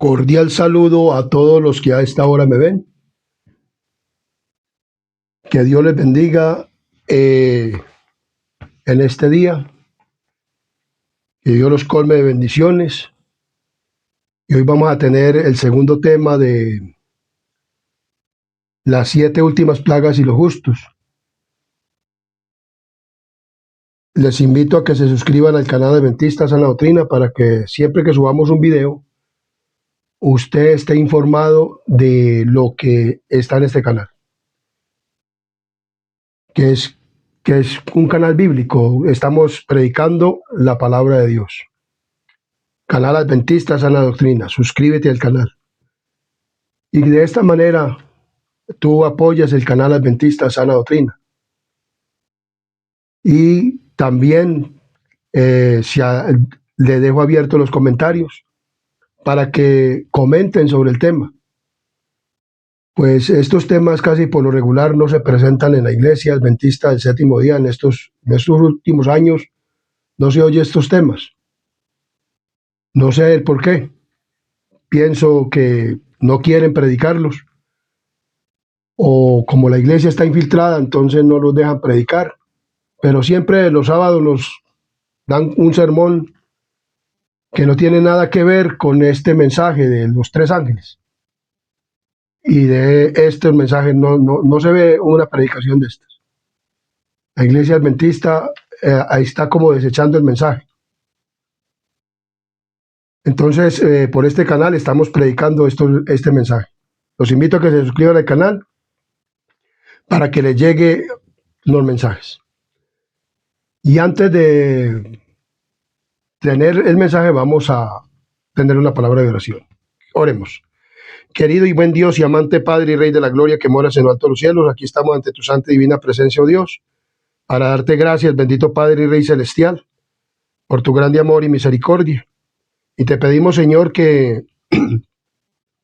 Cordial saludo a todos los que a esta hora me ven. Que Dios les bendiga en este día. Que Dios los colme de bendiciones. Y hoy vamos a tener el segundo tema de las 7 últimas plagas y los justos. Les invito a que se suscriban al canal Adventista Sana Doctrina para que siempre que subamos un video, usted esté informado de lo que está en este canal. Que es un canal bíblico. Estamos predicando la palabra de Dios. Canal Adventista Sana Doctrina. Suscríbete al canal. Y de esta manera tú apoyas el canal Adventista Sana Doctrina. Y también le dejo abiertos los comentarios para que comenten sobre el tema. Pues estos temas casi por lo regular no se presentan en la iglesia adventista del séptimo día. En estos últimos años no se oye estos temas. No sé el por qué. Pienso que no quieren predicarlos. O como la iglesia está infiltrada, entonces no los dejan predicar. Pero siempre los sábados nos dan un sermón que no tiene nada que ver con este mensaje de los 3 ángeles. Y de este mensaje no se ve una predicación de estas. La iglesia adventista ahí está como desechando el mensaje. Entonces, por este canal estamos predicando este mensaje. Los invito a que se suscriban al canal para que les llegue los mensajes. Y antes de tener el mensaje, vamos a tener una palabra de oración. Oremos. Querido y buen Dios y amante Padre y Rey de la Gloria que moras en lo alto de los cielos, aquí estamos ante tu santa y divina presencia, oh Dios, para darte gracias, bendito Padre y Rey celestial, por tu grande amor y misericordia. Y te pedimos, Señor, que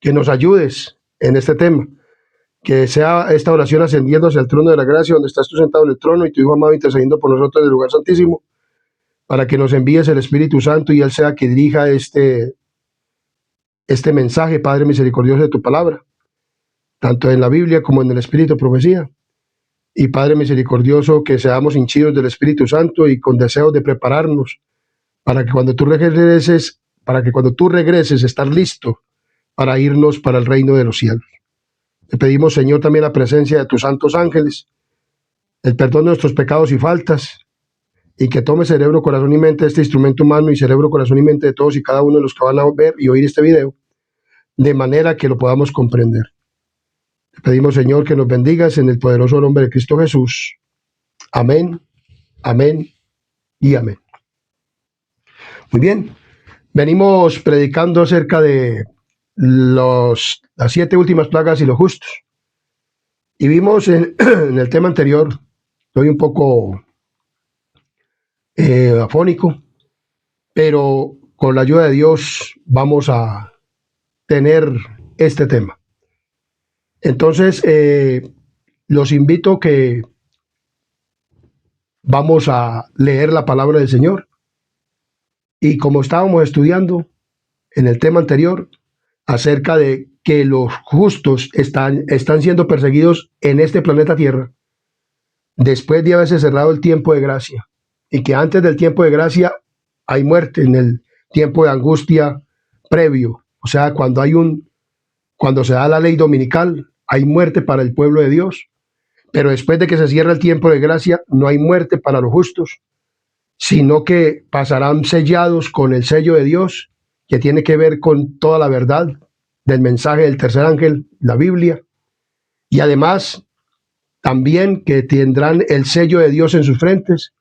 nos ayudes en este tema, que sea esta oración ascendiendo hacia el trono de la gracia, donde estás tú sentado en el trono y tu Hijo amado intercediendo por nosotros en el lugar santísimo, para que nos envíes el Espíritu Santo y Él sea que dirija este mensaje, Padre misericordioso, de tu palabra, tanto en la Biblia como en el Espíritu de profecía. Y Padre misericordioso, que seamos hinchidos del Espíritu Santo y con deseos de prepararnos para que cuando tú regreses, estar listo para irnos para el reino de los cielos. Te pedimos, Señor, también la presencia de tus santos ángeles, el perdón de nuestros pecados y faltas, y que tome cerebro, corazón y mente de este instrumento humano y cerebro, corazón y mente de todos y cada uno de los que van a ver y oír este video, de manera que lo podamos comprender. Te pedimos, Señor, que nos bendigas en el poderoso nombre de Cristo Jesús. Amén, amén y amén. Muy bien, venimos predicando acerca de las 7 últimas plagas y los justos. Y vimos en el tema anterior, estoy un poco afónico, pero con la ayuda de Dios vamos a tener este tema. Entonces, los invito que vamos a leer la palabra del Señor. Y como estábamos estudiando en el tema anterior, acerca de que los justos están siendo perseguidos en este planeta Tierra, después de haberse cerrado el tiempo de gracia, y que antes del tiempo de gracia hay muerte en el tiempo de angustia previo. O sea, cuando se da la ley dominical, hay muerte para el pueblo de Dios, pero después de que se cierra el tiempo de gracia, no hay muerte para los justos, sino que pasarán sellados con el sello de Dios, que tiene que ver con toda la verdad del mensaje del tercer ángel, la Biblia, y además también que tendrán el sello de Dios en sus frentes,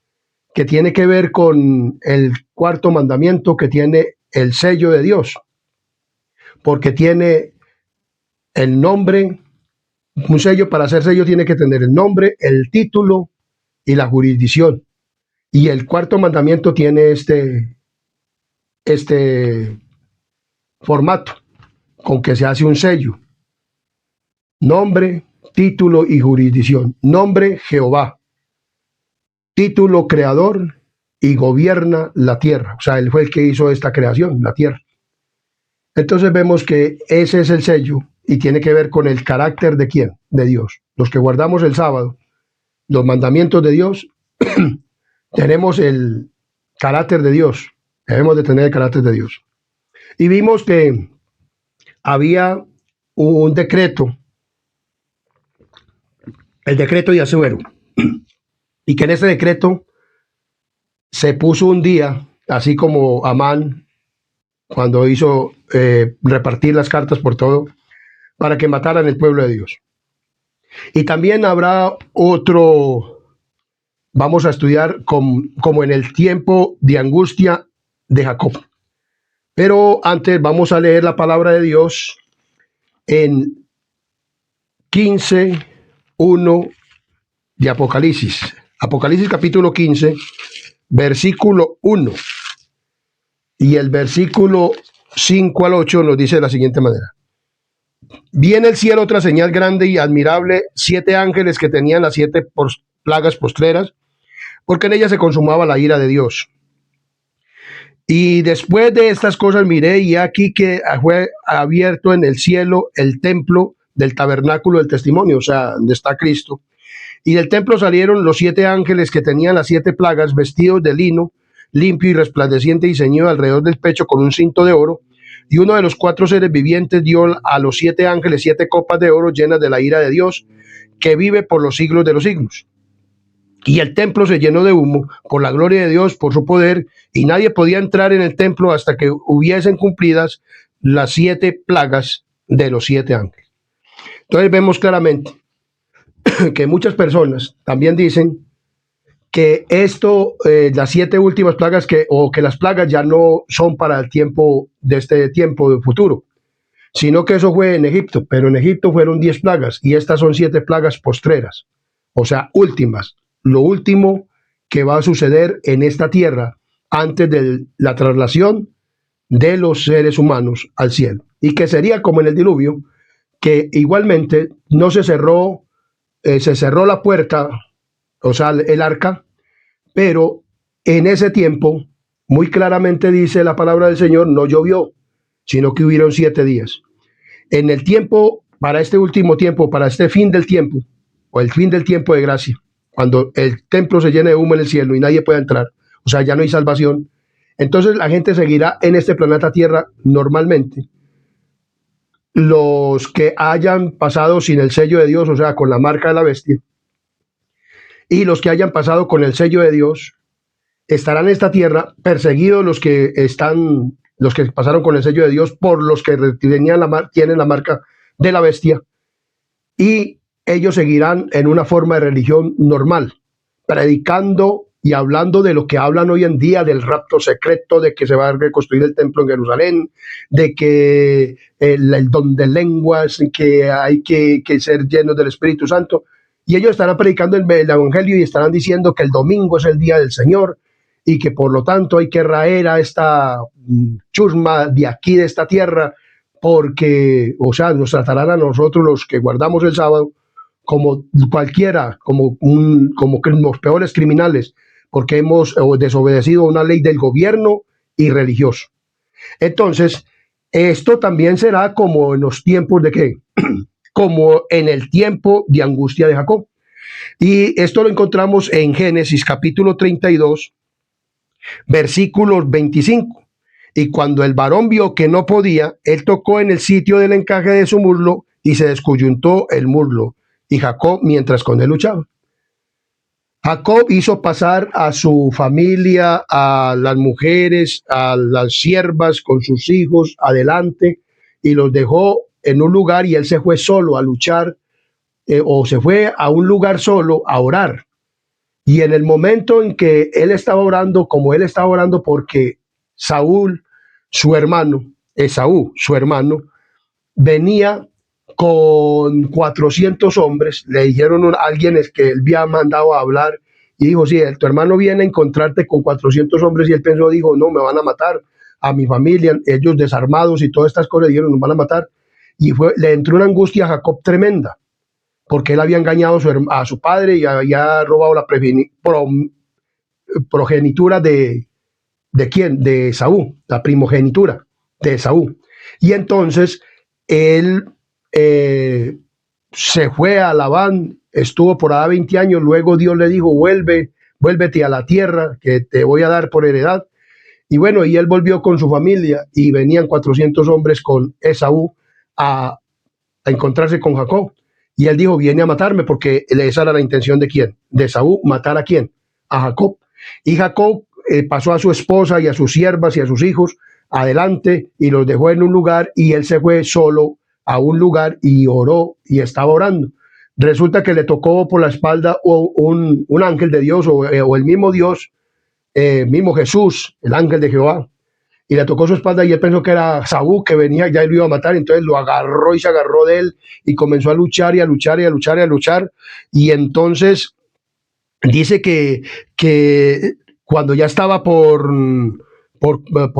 que tiene que ver con el 4º mandamiento, que tiene el sello de Dios, porque tiene el nombre. Un sello, para ser sello, tiene que tener el nombre, el título y la jurisdicción. Y el 4º mandamiento tiene este formato con que se hace un sello: nombre, título y jurisdicción. Nombre, Jehová. Título, creador, y gobierna la tierra. O sea, él fue el que hizo esta creación, la tierra. Entonces vemos que ese es el sello y tiene que ver con el carácter de quién, de Dios. Los que guardamos el sábado, los mandamientos de Dios, tenemos el carácter de Dios. Debemos de tener el carácter de Dios. Y vimos que había un decreto, el decreto de Asuero, y que en ese decreto se puso un día, así como Amán, cuando hizo repartir las cartas por todo, para que mataran el pueblo de Dios. Y también habrá otro, vamos a estudiar como en el tiempo de angustia de Jacob. Pero antes vamos a leer la palabra de Dios en 15:1 de Apocalipsis. Apocalipsis capítulo 15, versículo 1. Y el versículo 5 al 8 nos dice de la siguiente manera. Vi en el cielo otra señal grande y admirable, 7 ángeles que tenían las 7 plagas postreras, porque en ellas se consumaba la ira de Dios. Y después de estas cosas miré, y aquí que fue abierto en el cielo el templo del tabernáculo del testimonio, o sea, donde está Cristo. Y del templo salieron los 7 ángeles que tenían las 7 plagas, vestidos de lino, limpio y resplandeciente, y ceñido alrededor del pecho con un cinto de oro. Y uno de los 4 seres vivientes dio a los 7 ángeles 7 copas de oro llenas de la ira de Dios, que vive por los siglos de los siglos. Y el templo se llenó de humo por la gloria de Dios, por su poder, y nadie podía entrar en el templo hasta que hubiesen cumplidas las 7 plagas de los 7 ángeles. Entonces vemos claramente que muchas personas también dicen que esto, las 7 últimas plagas, que las plagas ya no son para el tiempo de este tiempo de futuro, sino que eso fue en Egipto, pero en Egipto fueron 10 plagas y estas son 7 plagas postreras, o sea, últimas, lo último que va a suceder en esta tierra antes de la traslación de los seres humanos al cielo, y que sería como en el diluvio, que igualmente no se cerró, se cerró la puerta, o sea, el arca, pero en ese tiempo, muy claramente dice la palabra del Señor, no llovió, sino que hubieron 7 días. En el tiempo, para este último tiempo, para este fin del tiempo, o el fin del tiempo de gracia, cuando el templo se llene de humo en el cielo y nadie pueda entrar, o sea, ya no hay salvación, entonces la gente seguirá en este planeta Tierra normalmente. Los que hayan pasado sin el sello de Dios, o sea, con la marca de la bestia, y los que hayan pasado con el sello de Dios, estarán en esta tierra perseguidos los que pasaron con el sello de Dios por los que tienen la marca de la bestia, y ellos seguirán en una forma de religión normal, predicando y hablando de lo que hablan hoy en día, del rapto secreto, de que se va a reconstruir el templo en Jerusalén, de que el don de lenguas, que hay que ser llenos del Espíritu Santo. Y ellos estarán predicando el Evangelio y estarán diciendo que el domingo es el día del Señor y que por lo tanto hay que raer a esta chusma de aquí, de esta tierra, porque, o sea, nos tratarán a nosotros los que guardamos el sábado como cualquiera, como los peores criminales, porque hemos desobedecido una ley del gobierno y religioso. Entonces, esto también será como en los tiempos de ¿qué? Como en el tiempo de angustia de Jacob. Y esto lo encontramos en Génesis capítulo 32, versículos 25. Y cuando el varón vio que no podía, él tocó en el sitio del encaje de su muslo y se descoyuntó el muslo. Y Jacob, mientras con él luchaba. Jacob hizo pasar a su familia, a las mujeres, a las siervas con sus hijos adelante y los dejó en un lugar y él se fue solo a luchar o se fue a un lugar solo a orar. Y en el momento en que él estaba orando, como él estaba orando porque Saúl, su hermano, Esaú, su hermano, venía con 400 hombres, le dijeron a alguien que él había mandado a hablar y dijo, sí, tu hermano viene a encontrarte con 400 hombres y él pensó, dijo, no, me van a matar a mi familia, ellos desarmados y todas estas cosas, dijeron, nos van a matar. Y le entró una angustia a Jacob tremenda, porque él había engañado a su padre y había robado la progenitura ¿de quién? De Esaú, la primogenitura de Esaú. Y entonces él se fue a Labán, estuvo por allá 20 años, luego Dios le dijo, vuélvete a la tierra que te voy a dar por heredad. Y bueno, y él volvió con su familia y venían 400 hombres con Esaú a encontrarse con Jacob. Y él dijo, viene a matarme, porque esa era la intención de quién, de Esaú, matar a quién, a Jacob. Y Jacob pasó a su esposa y a sus siervas y a sus hijos adelante y los dejó en un lugar, y él se fue solo a un lugar y oró y estaba orando. Resulta que le tocó por la espalda un ángel de Dios o el mismo Dios, mismo Jesús, el ángel de Jehová, y le tocó su espalda y él pensó que era Saúl que venía, ya lo iba a matar, entonces lo agarró y se agarró de él y comenzó a luchar y a luchar y a luchar y a luchar. Y entonces dice que cuando ya estaba por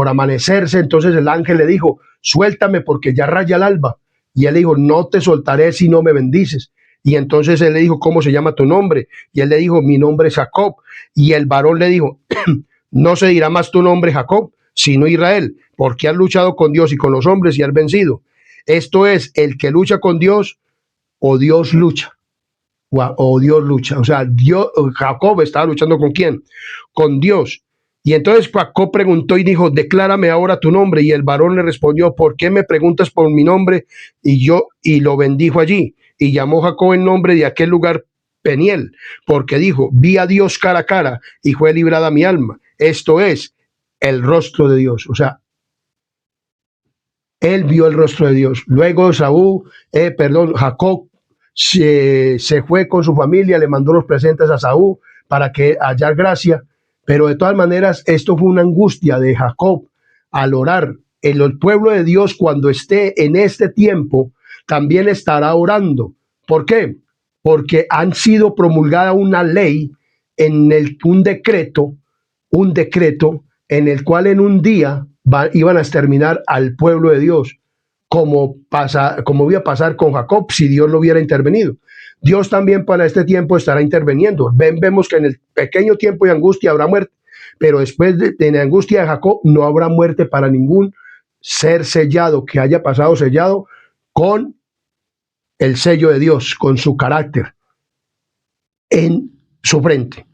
amanecerse, entonces el ángel le dijo, suéltame porque ya raya el alba. Y él le dijo, no te soltaré si no me bendices. Y entonces él le dijo, ¿cómo se llama tu nombre? Y él le dijo, mi nombre es Jacob. Y el varón le dijo, no se dirá más tu nombre Jacob, sino Israel, porque has luchado con Dios y con los hombres y has vencido. Esto es, el que lucha con Dios, o Dios lucha, o Dios lucha. O sea, Jacob estaba luchando ¿con quién? Con Dios. Y entonces Jacob preguntó y dijo, declárame ahora tu nombre. Y el varón le respondió, ¿por qué me preguntas por mi nombre? Y lo bendijo allí. Y llamó Jacob el nombre de aquel lugar Peniel, porque dijo, vi a Dios cara a cara y fue librada mi alma. Esto es, el rostro de Dios. O sea, él vio el rostro de Dios. Luego Jacob se fue con su familia, le mandó los presentes a Saúl para que hallar gracia, pero de todas maneras esto fue una angustia de Jacob al orar. El pueblo de Dios, cuando esté en este tiempo, también estará orando. ¿Por qué? Porque han sido promulgada una ley, un decreto en el cual en un día iban a exterminar al pueblo de Dios, como iba a pasar con Jacob si Dios no hubiera intervenido. Dios también para este tiempo estará interviniendo. Vemos que en el pequeño tiempo de angustia habrá muerte, pero después de la angustia de Jacob no habrá muerte para ningún ser sellado que haya pasado sellado con el sello de Dios, con su carácter en su frente.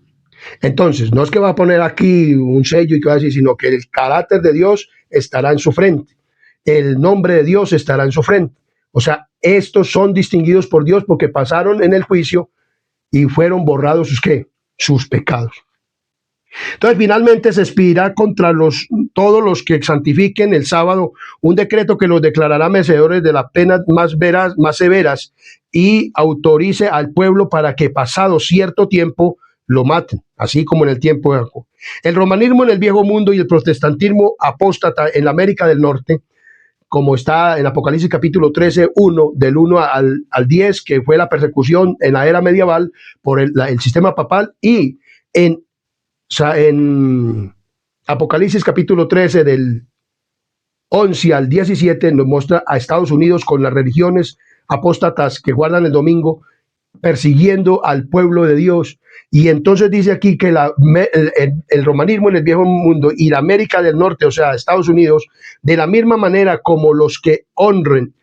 Entonces, no es que va a poner aquí un sello y que va a decir, sino que el carácter de Dios estará en su frente. El nombre de Dios estará en su frente. O sea, estos son distinguidos por Dios porque pasaron en el juicio y fueron borrados sus pecados. Entonces, finalmente se expedirá contra todos los que santifiquen el sábado un decreto que los declarará merecedores de las penas más severas, y autorice al pueblo para que pasado cierto tiempo lo maten, así como en el tiempo de Jacob. El romanismo en el viejo mundo y el protestantismo apóstata en la América del Norte, como está en Apocalipsis capítulo 13, del 1 al 10, que fue la persecución en la era medieval por el sistema papal, y en Apocalipsis capítulo 13 del 11 al 17 nos muestra a Estados Unidos con las religiones apóstatas que guardan el domingo, persiguiendo al pueblo de Dios. Y entonces dice aquí que el romanismo en el viejo mundo y la América del Norte, o sea, Estados Unidos, de la misma manera como los que honren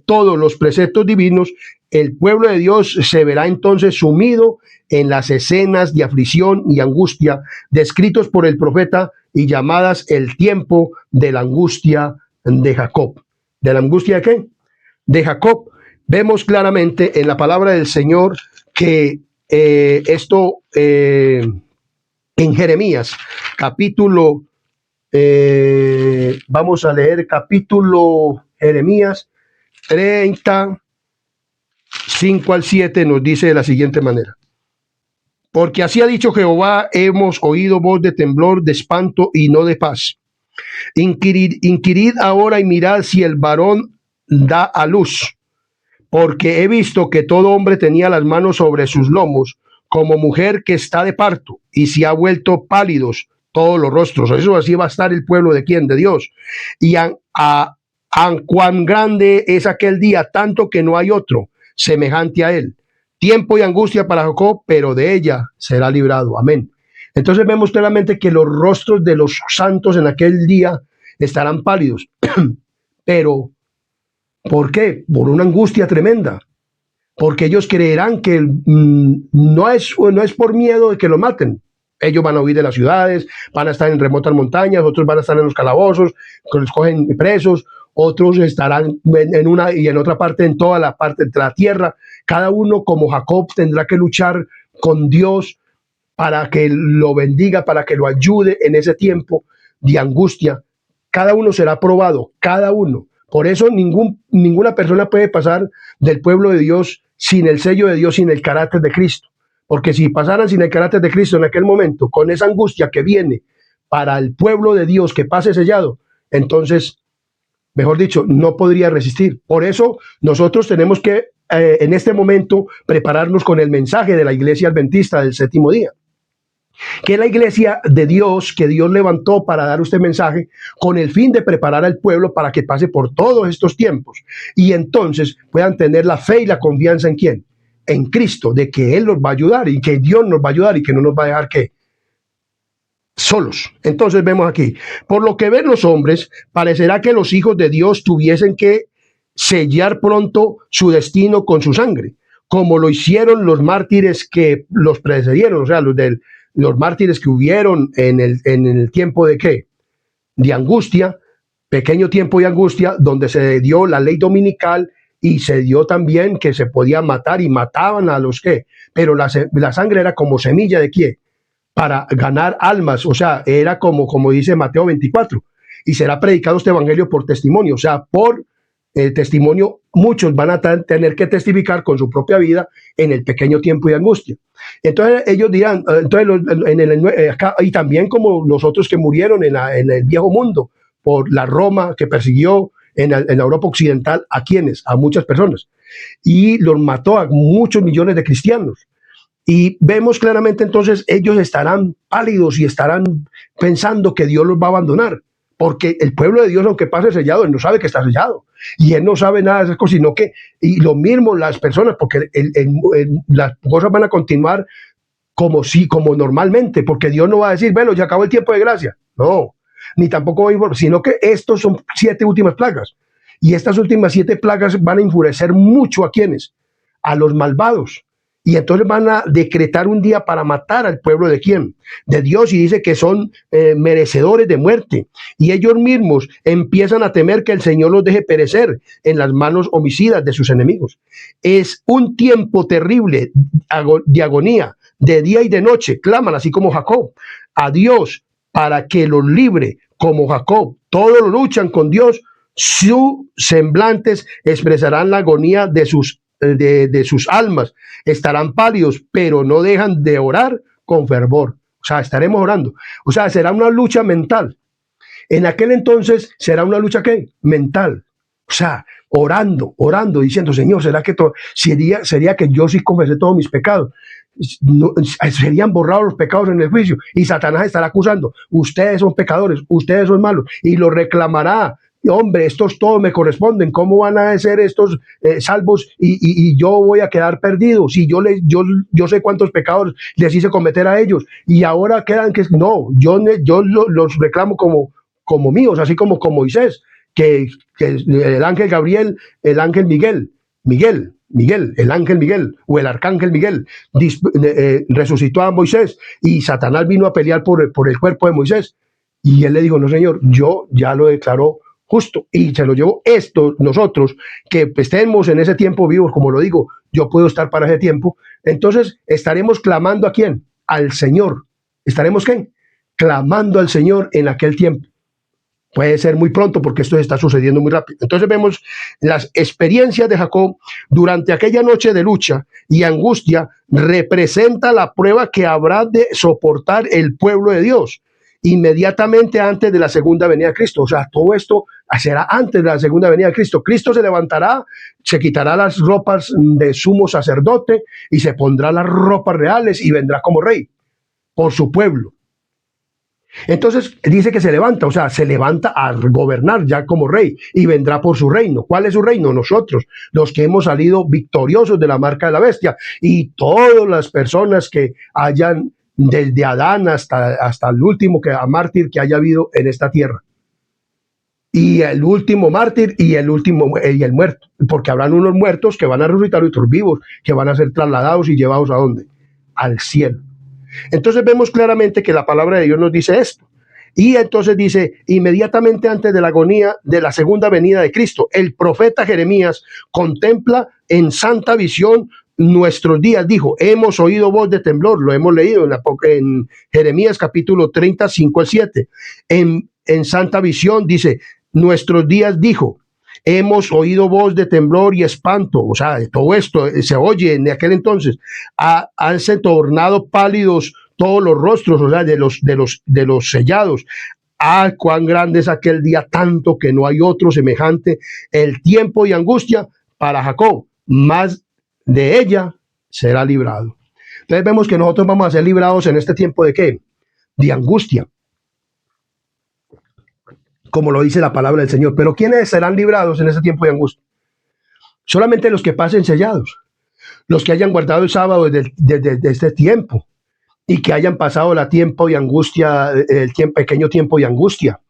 todos los preceptos divinos, el pueblo de Dios se verá entonces sumido en las escenas de aflicción y angustia descritos por el profeta y llamadas el tiempo de la angustia de Jacob. ¿De la angustia de qué? De Jacob. Vemos claramente en la palabra del Señor que esto en Jeremías, capítulo, vamos a leer capítulo Jeremías 30, 5 al 7, nos dice de la siguiente manera. Porque así ha dicho Jehová, hemos oído voz de temblor, de espanto y no de paz. Inquirid ahora y mirad si el varón da a luz, porque he visto que todo hombre tenía las manos sobre sus lomos, como mujer que está de parto, y se ha vuelto pálidos todos los rostros. Eso así va a estar el pueblo de quién, de Dios. Y cuán grande es aquel día, tanto que no hay otro semejante a él. Tiempo y angustia para Jacob, pero de ella será librado. Amén. Entonces vemos claramente que los rostros de los santos en aquel día estarán pálidos. Pero, ¿por qué? Por una angustia tremenda. Porque ellos creerán que no es por miedo de que lo maten. Ellos van a huir de las ciudades, van a estar en remotas montañas, otros van a estar en los calabozos, que los cogen presos, otros estarán en una y en otra parte, en toda la parte de la tierra. Cada uno, como Jacob, tendrá que luchar con Dios para que lo bendiga, para que lo ayude en ese tiempo de angustia. Cada uno será probado, cada uno. Por eso ninguna persona puede pasar del pueblo de Dios sin el sello de Dios, sin el carácter de Cristo. Porque si pasaran sin el carácter de Cristo en aquel momento, con esa angustia que viene para el pueblo de Dios que pase sellado, entonces, mejor dicho, no podría resistir. Por eso nosotros tenemos que en este momento prepararnos con el mensaje de la iglesia adventista del séptimo día, que es la iglesia de Dios que Dios levantó para dar este mensaje con el fin de preparar al pueblo para que pase por todos estos tiempos y entonces puedan tener la fe y la confianza en quién, en Cristo, de que Él nos va a ayudar y que Dios nos va a ayudar y que no nos va a dejar que solos. Entonces vemos aquí, por lo que ven los hombres, parecerá que los hijos de Dios tuviesen que sellar pronto su destino con su sangre, como lo hicieron los mártires que los precedieron, o sea, los mártires que hubieron en el tiempo de ¿qué? De angustia, pequeño tiempo de angustia, donde se dio la ley dominical y se dio también que se podía matar y mataban a los que, pero la sangre era como semilla de ¿qué? Para ganar almas, o sea, era como dice Mateo 24, y será predicado este evangelio por testimonio, o sea, por testimonio, muchos van a tener que testificar con su propia vida en el pequeño tiempo de angustia. Entonces ellos dirán, acá, y también como los otros que murieron en el viejo mundo, por la Roma que persiguió en la Europa occidental, ¿a quiénes? A muchas personas, y los mató a muchos millones de cristianos. Y vemos claramente entonces, ellos estarán pálidos y estarán pensando que Dios los va a abandonar, porque el pueblo de Dios, aunque pase sellado, Él no sabe que está sellado, y Él no sabe nada de esas cosas, sino que, y lo mismo las personas, porque las cosas van a continuar como normalmente, porque Dios no va a decir, bueno, ya acabó el tiempo de gracia, no, ni tampoco va a informar, sino que estos son 7 últimas plagas, y estas últimas 7 plagas van a enfurecer mucho a quienes, a los malvados. Y entonces van a decretar un día para matar al pueblo de quién, de Dios, y dice que son merecedores de muerte. Y ellos mismos empiezan a temer que el Señor los deje perecer en las manos homicidas de sus enemigos. Es un tiempo terrible de agonía, de día y de noche. Claman así como Jacob a Dios para que los libre, como Jacob. Todos lo luchan con Dios. Sus semblantes expresarán la agonía de sus almas, estarán pálidos, pero no dejan de orar con fervor. O sea, estaremos orando. O sea, será una lucha mental. En aquel entonces será una lucha ¿qué? Mental. O sea, orando, diciendo, Señor, ¿será que sería que yo sí confesé todos mis pecados? No, serían borrados los pecados en el juicio y Satanás estará acusando, ustedes son pecadores, ustedes son malos, y lo reclamará. Hombre, estos todos me corresponden, ¿cómo van a ser estos salvos y yo voy a quedar perdido? Si yo sé cuántos pecados les hice cometer a ellos y ahora quedan que no, yo los reclamo como míos, así como con Moisés, que el ángel Gabriel, el ángel Miguel, el ángel Miguel o el arcángel Miguel resucitó a Moisés y Satanás vino a pelear por el cuerpo de Moisés y él le dijo, no señor, yo ya lo declaró justo y se lo llevó nosotros que estemos en ese tiempo vivos, como lo digo, yo puedo estar para ese tiempo, entonces estaremos clamando ¿a quién? Al Señor. ¿Estaremos qué? Clamando al Señor en aquel tiempo. Puede ser muy pronto porque esto está sucediendo muy rápido. Entonces vemos las experiencias de Jacob durante aquella noche de lucha y angustia representa la prueba que habrá de soportar el pueblo de Dios inmediatamente antes de la segunda venida de Cristo. O sea, todo esto será antes de la segunda venida de Cristo. Cristo se levantará, se quitará las ropas de sumo sacerdote y se pondrá las ropas reales y vendrá como rey por su pueblo. Entonces dice que se levanta, o sea, se levanta a gobernar ya como rey y vendrá por su reino. ¿Cuál es su reino? Nosotros, los que hemos salido victoriosos de la marca de la bestia y todas las personas que hayan, desde Adán hasta el último mártir que haya habido en esta tierra. y el último mártir y el último y el muerto, porque habrán unos muertos que van a resucitar y otros vivos que van a ser trasladados y llevados ¿a dónde? Al cielo. Entonces vemos claramente que la palabra de Dios nos dice esto. Y entonces dice, inmediatamente antes de la agonía de la segunda venida de Cristo, el profeta Jeremías contempla en santa visión nuestros días. Dijo, hemos oído voz de temblor, lo hemos leído en Jeremías capítulo 35 al 7. En santa visión dice, nuestros días dijo, hemos oído voz de temblor y espanto. O sea, todo esto se oye en aquel entonces. Han se tornado pálidos todos los rostros, o sea, de los sellados. Ah, cuán grande es aquel día, tanto que no hay otro semejante. El tiempo y angustia para Jacob, más de ella será librado. Entonces vemos que nosotros vamos a ser librados en este tiempo de ¿qué? De angustia, como lo dice la palabra del Señor. Pero ¿quiénes serán librados en ese tiempo de angustia? Solamente los que pasen sellados, los que hayan guardado el sábado desde este tiempo y que hayan pasado la tiempo de angustia, pequeño tiempo de angustia,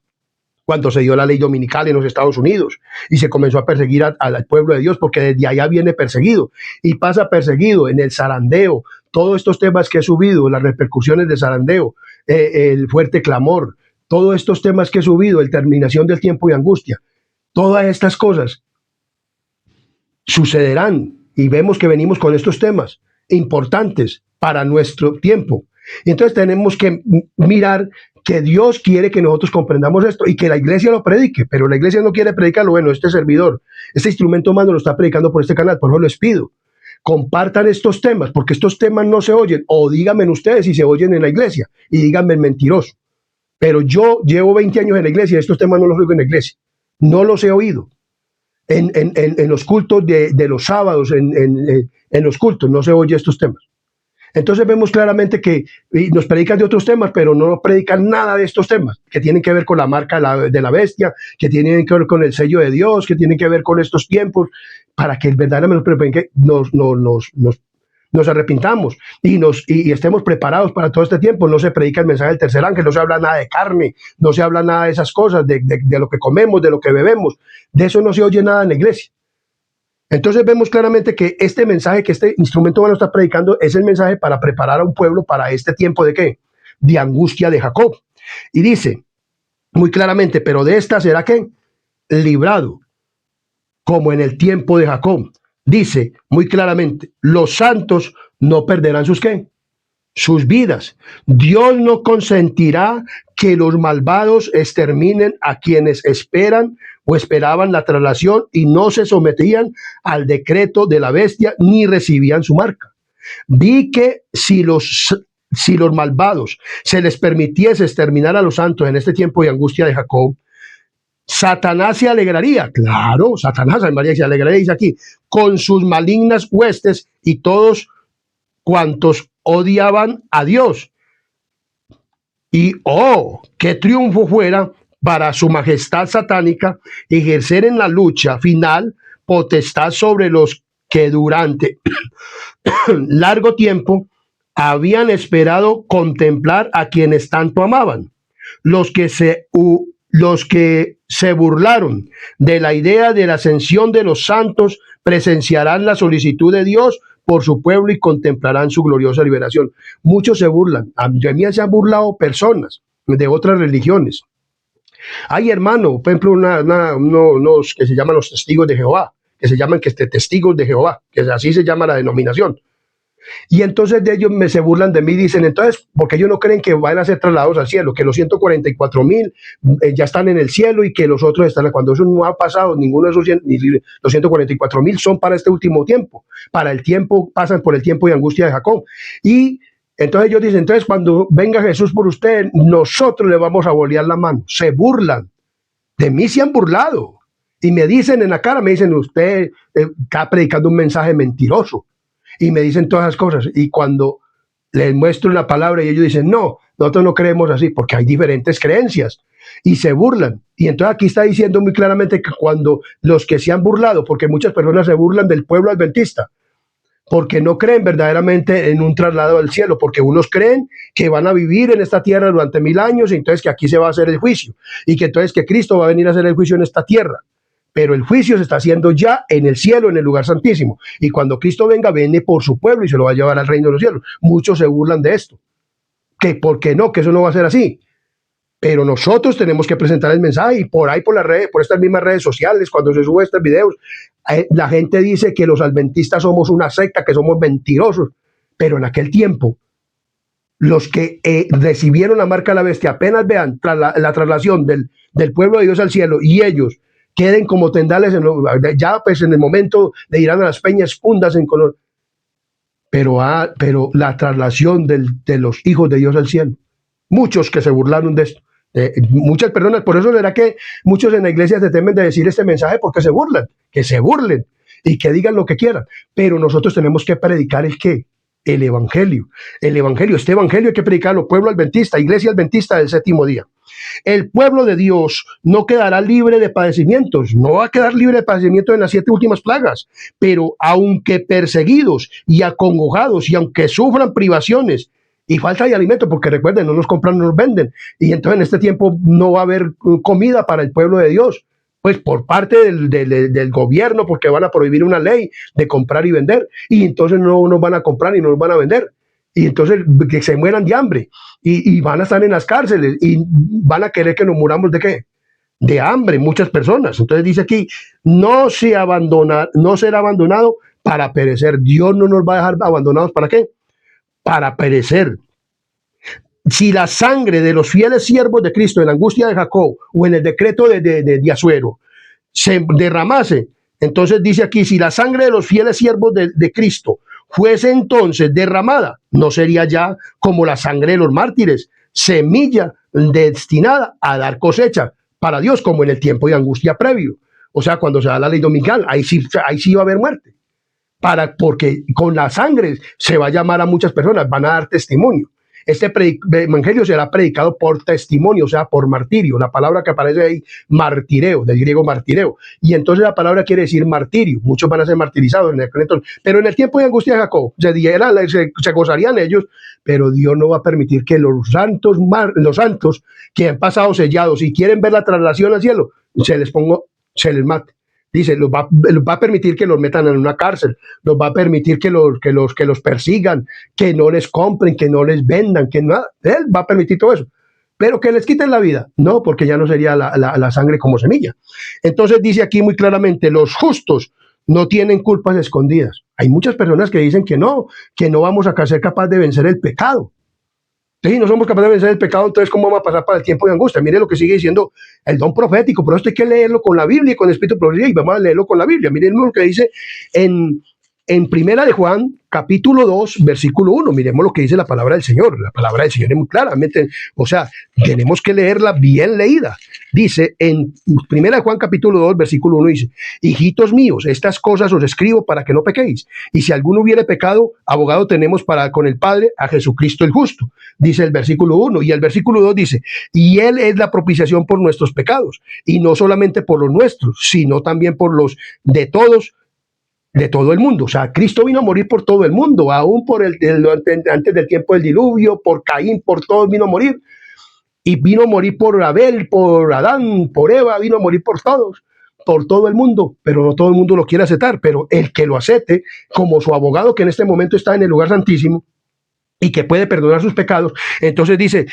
cuando se dio la ley dominical en los Estados Unidos y se comenzó a perseguir al pueblo de Dios, porque desde allá viene perseguido y pasa perseguido en el zarandeo, todos estos temas que he subido, las repercusiones de zarandeo, el fuerte clamor, todos estos temas que he subido, el terminación del tiempo de angustia, todas estas cosas sucederán y vemos que venimos con estos temas importantes para nuestro tiempo. Y entonces tenemos que mirar que Dios quiere que nosotros comprendamos esto y que la iglesia lo predique, pero la iglesia no quiere predicarlo. Bueno, este servidor, este instrumento humano lo está predicando por este canal, por eso les pido, compartan estos temas, porque estos temas no se oyen, o díganme ustedes si se oyen en la iglesia, y díganme mentiroso. Pero yo llevo 20 años en la iglesia y estos temas no los oigo en la iglesia, no los he oído. En los cultos de los sábados, en los cultos, no se oye estos temas. Entonces vemos claramente que nos predican de otros temas, pero no nos predican nada de estos temas, que tienen que ver con la marca de la bestia, que tienen que ver con el sello de Dios, que tienen que ver con estos tiempos, para que verdaderamente nos arrepintamos y estemos preparados para todo este tiempo. No se predica el mensaje del tercer ángel, no se habla nada de carne, no se habla nada de esas cosas, de lo que comemos, de lo que bebemos, de eso no se oye nada en la iglesia. Entonces vemos claramente que este mensaje que este instrumento humano está predicando es el mensaje para preparar a un pueblo para este tiempo de ¿qué? De angustia de Jacob. Y dice muy claramente, pero de esta será ¿qué? Librado, como en el tiempo de Jacob. Dice muy claramente, los santos no perderán sus ¿qué? Sus vidas. Dios no consentirá que los malvados exterminen a quienes esperan o esperaban la traslación y no se sometían al decreto de la bestia ni recibían su marca. Vi que si los malvados se les permitiese exterminar a los santos en este tiempo de angustia de Jacob, Satanás se alegraría, claro, Satanás se alegraría, dice aquí, con sus malignas huestes y todos cuantos odiaban a Dios. Y qué triunfo fuera para su majestad satánica ejercer en la lucha final potestad sobre los que durante largo tiempo habían esperado contemplar a quienes tanto amaban. Los que se burlaron de la idea de la ascensión de los santos presenciarán la solicitud de Dios por su pueblo y contemplarán su gloriosa liberación. Muchos se burlan. A mí se han burlado personas de otras religiones. Hay, hermano, por ejemplo, unos que se llaman los testigos de Jehová, que se llaman testigos de Jehová, que así se llama la denominación. Y entonces de ellos se burlan de mí y dicen, entonces, porque ellos no creen que van a ser trasladados al cielo, que los 144,000 ya están en el cielo y que los otros están, cuando eso no ha pasado, ninguno de esos, los 144,000 son para este último tiempo, para el tiempo, pasan por el tiempo de angustia de Jacob. Y entonces ellos dicen, entonces cuando venga Jesús por usted, nosotros le vamos a bolear la mano. Se burlan, de mí se han burlado y me dicen en la cara, me dicen, usted está predicando un mensaje mentiroso. Y me dicen todas esas cosas. Y cuando les muestro la palabra y ellos dicen, no, nosotros no creemos así, porque hay diferentes creencias. Y se burlan. Y entonces aquí está diciendo muy claramente que cuando los que se han burlado, porque muchas personas se burlan del pueblo adventista, porque no creen verdaderamente en un traslado al cielo, porque unos creen que van a vivir en esta tierra durante 1000 años y entonces que aquí se va a hacer el juicio y que entonces que Cristo va a venir a hacer el juicio en esta tierra. Pero el juicio se está haciendo ya en el cielo, en el lugar santísimo. Y cuando Cristo venga, viene por su pueblo y se lo va a llevar al reino de los cielos. Muchos se burlan de esto. Que por qué no, que eso no va a ser así. Pero nosotros tenemos que presentar el mensaje y por ahí, por las redes, por estas mismas redes sociales, cuando se suben estos videos, la gente dice que los adventistas somos una secta, que somos mentirosos. Pero en aquel tiempo, los que recibieron la marca de la bestia, apenas vean la traslación del pueblo de Dios al cielo y ellos queden como tendales, ya pues en el momento le irán a las peñas fundas en color. Pero la traslación de los hijos de Dios al cielo, muchos que se burlaron de esto, muchas personas, por eso será que muchos en la iglesia se temen de decir este mensaje porque se burlan, que se burlen y que digan lo que quieran, pero nosotros tenemos que predicar el evangelio, este evangelio hay que predicarlo, pueblo adventista, iglesia adventista del séptimo día. El pueblo de Dios no quedará libre de padecimientos, no va a quedar libre de padecimientos en las 7 últimas plagas, pero aunque perseguidos y acongojados y aunque sufran privaciones y falta de alimento, porque recuerden, no nos compran, no nos venden, y entonces en este tiempo no va a haber comida para el pueblo de Dios, pues por parte del gobierno, porque van a prohibir una ley de comprar y vender, y entonces no nos van a comprar y no nos van a vender. Y entonces que se mueran de hambre y van a estar en las cárceles y van a querer que nos muramos de qué, de hambre, muchas personas. Entonces dice aquí, no será abandonado para perecer. Dios no nos va a dejar abandonados, ¿para qué? Para perecer. Si la sangre de los fieles siervos de Cristo en la angustia de Jacob o en el decreto de Asuero se derramase, entonces dice aquí, si la sangre de los fieles siervos de Cristo fuese entonces derramada, no sería ya como la sangre de los mártires, semilla destinada a dar cosecha para Dios, como en el tiempo de angustia previo. O sea, cuando se da la ley dominical, ahí sí va a haber muerte. Porque con la sangre se va a llamar a muchas personas, van a dar testimonio. Este evangelio será predicado por testimonio, o sea, por martirio. La palabra que aparece ahí, martireo, del griego martireo. Y entonces la palabra quiere decir martirio. Muchos van a ser martirizados. Pero en el tiempo de angustia de Jacob, se gozarían ellos, pero Dios no va a permitir que los santos que han pasado sellados y quieren ver la traslación al cielo, se les mate. Dice, los va a permitir que los metan en una cárcel, los va a permitir que los persigan, que no les compren, que no les vendan, que nada. Él va a permitir todo eso. Pero que les quiten la vida, no, porque ya no sería la sangre como semilla. Entonces dice aquí muy claramente, los justos no tienen culpas escondidas. Hay muchas personas que dicen que no vamos a ser capaces de vencer el pecado. Si no somos capaces de vencer el pecado, entonces ¿cómo vamos a pasar para el tiempo de angustia? Mire lo que sigue diciendo el don profético, pero esto hay que leerlo con la Biblia y con el Espíritu de profecía, y vamos a leerlo con la Biblia. Miren lo que dice en Primera de Juan, capítulo 2, versículo 1. Miremos lo que dice la palabra del Señor. La palabra del Señor es muy claramente, o sea, tenemos que leerla bien leída. Dice en Primera de Juan, capítulo 2, versículo 1, dice, hijitos míos, estas cosas os escribo para que no pequéis. Y si alguno hubiere pecado, abogado tenemos con el Padre a Jesucristo el justo. Dice el versículo 1. Y el versículo 2 dice, y Él es la propiciación por nuestros pecados. Y no solamente por los nuestros, sino también por los de todos, de todo el mundo. O sea, Cristo vino a morir por todo el mundo, aún antes del tiempo del diluvio, por Caín, por todos vino a morir. Y vino a morir por Abel, por Adán, por Eva, vino a morir por todos, por todo el mundo, pero no todo el mundo lo quiere aceptar. Pero el que lo acepte como su abogado, que en este momento está en el lugar santísimo y que puede perdonar sus pecados, entonces dice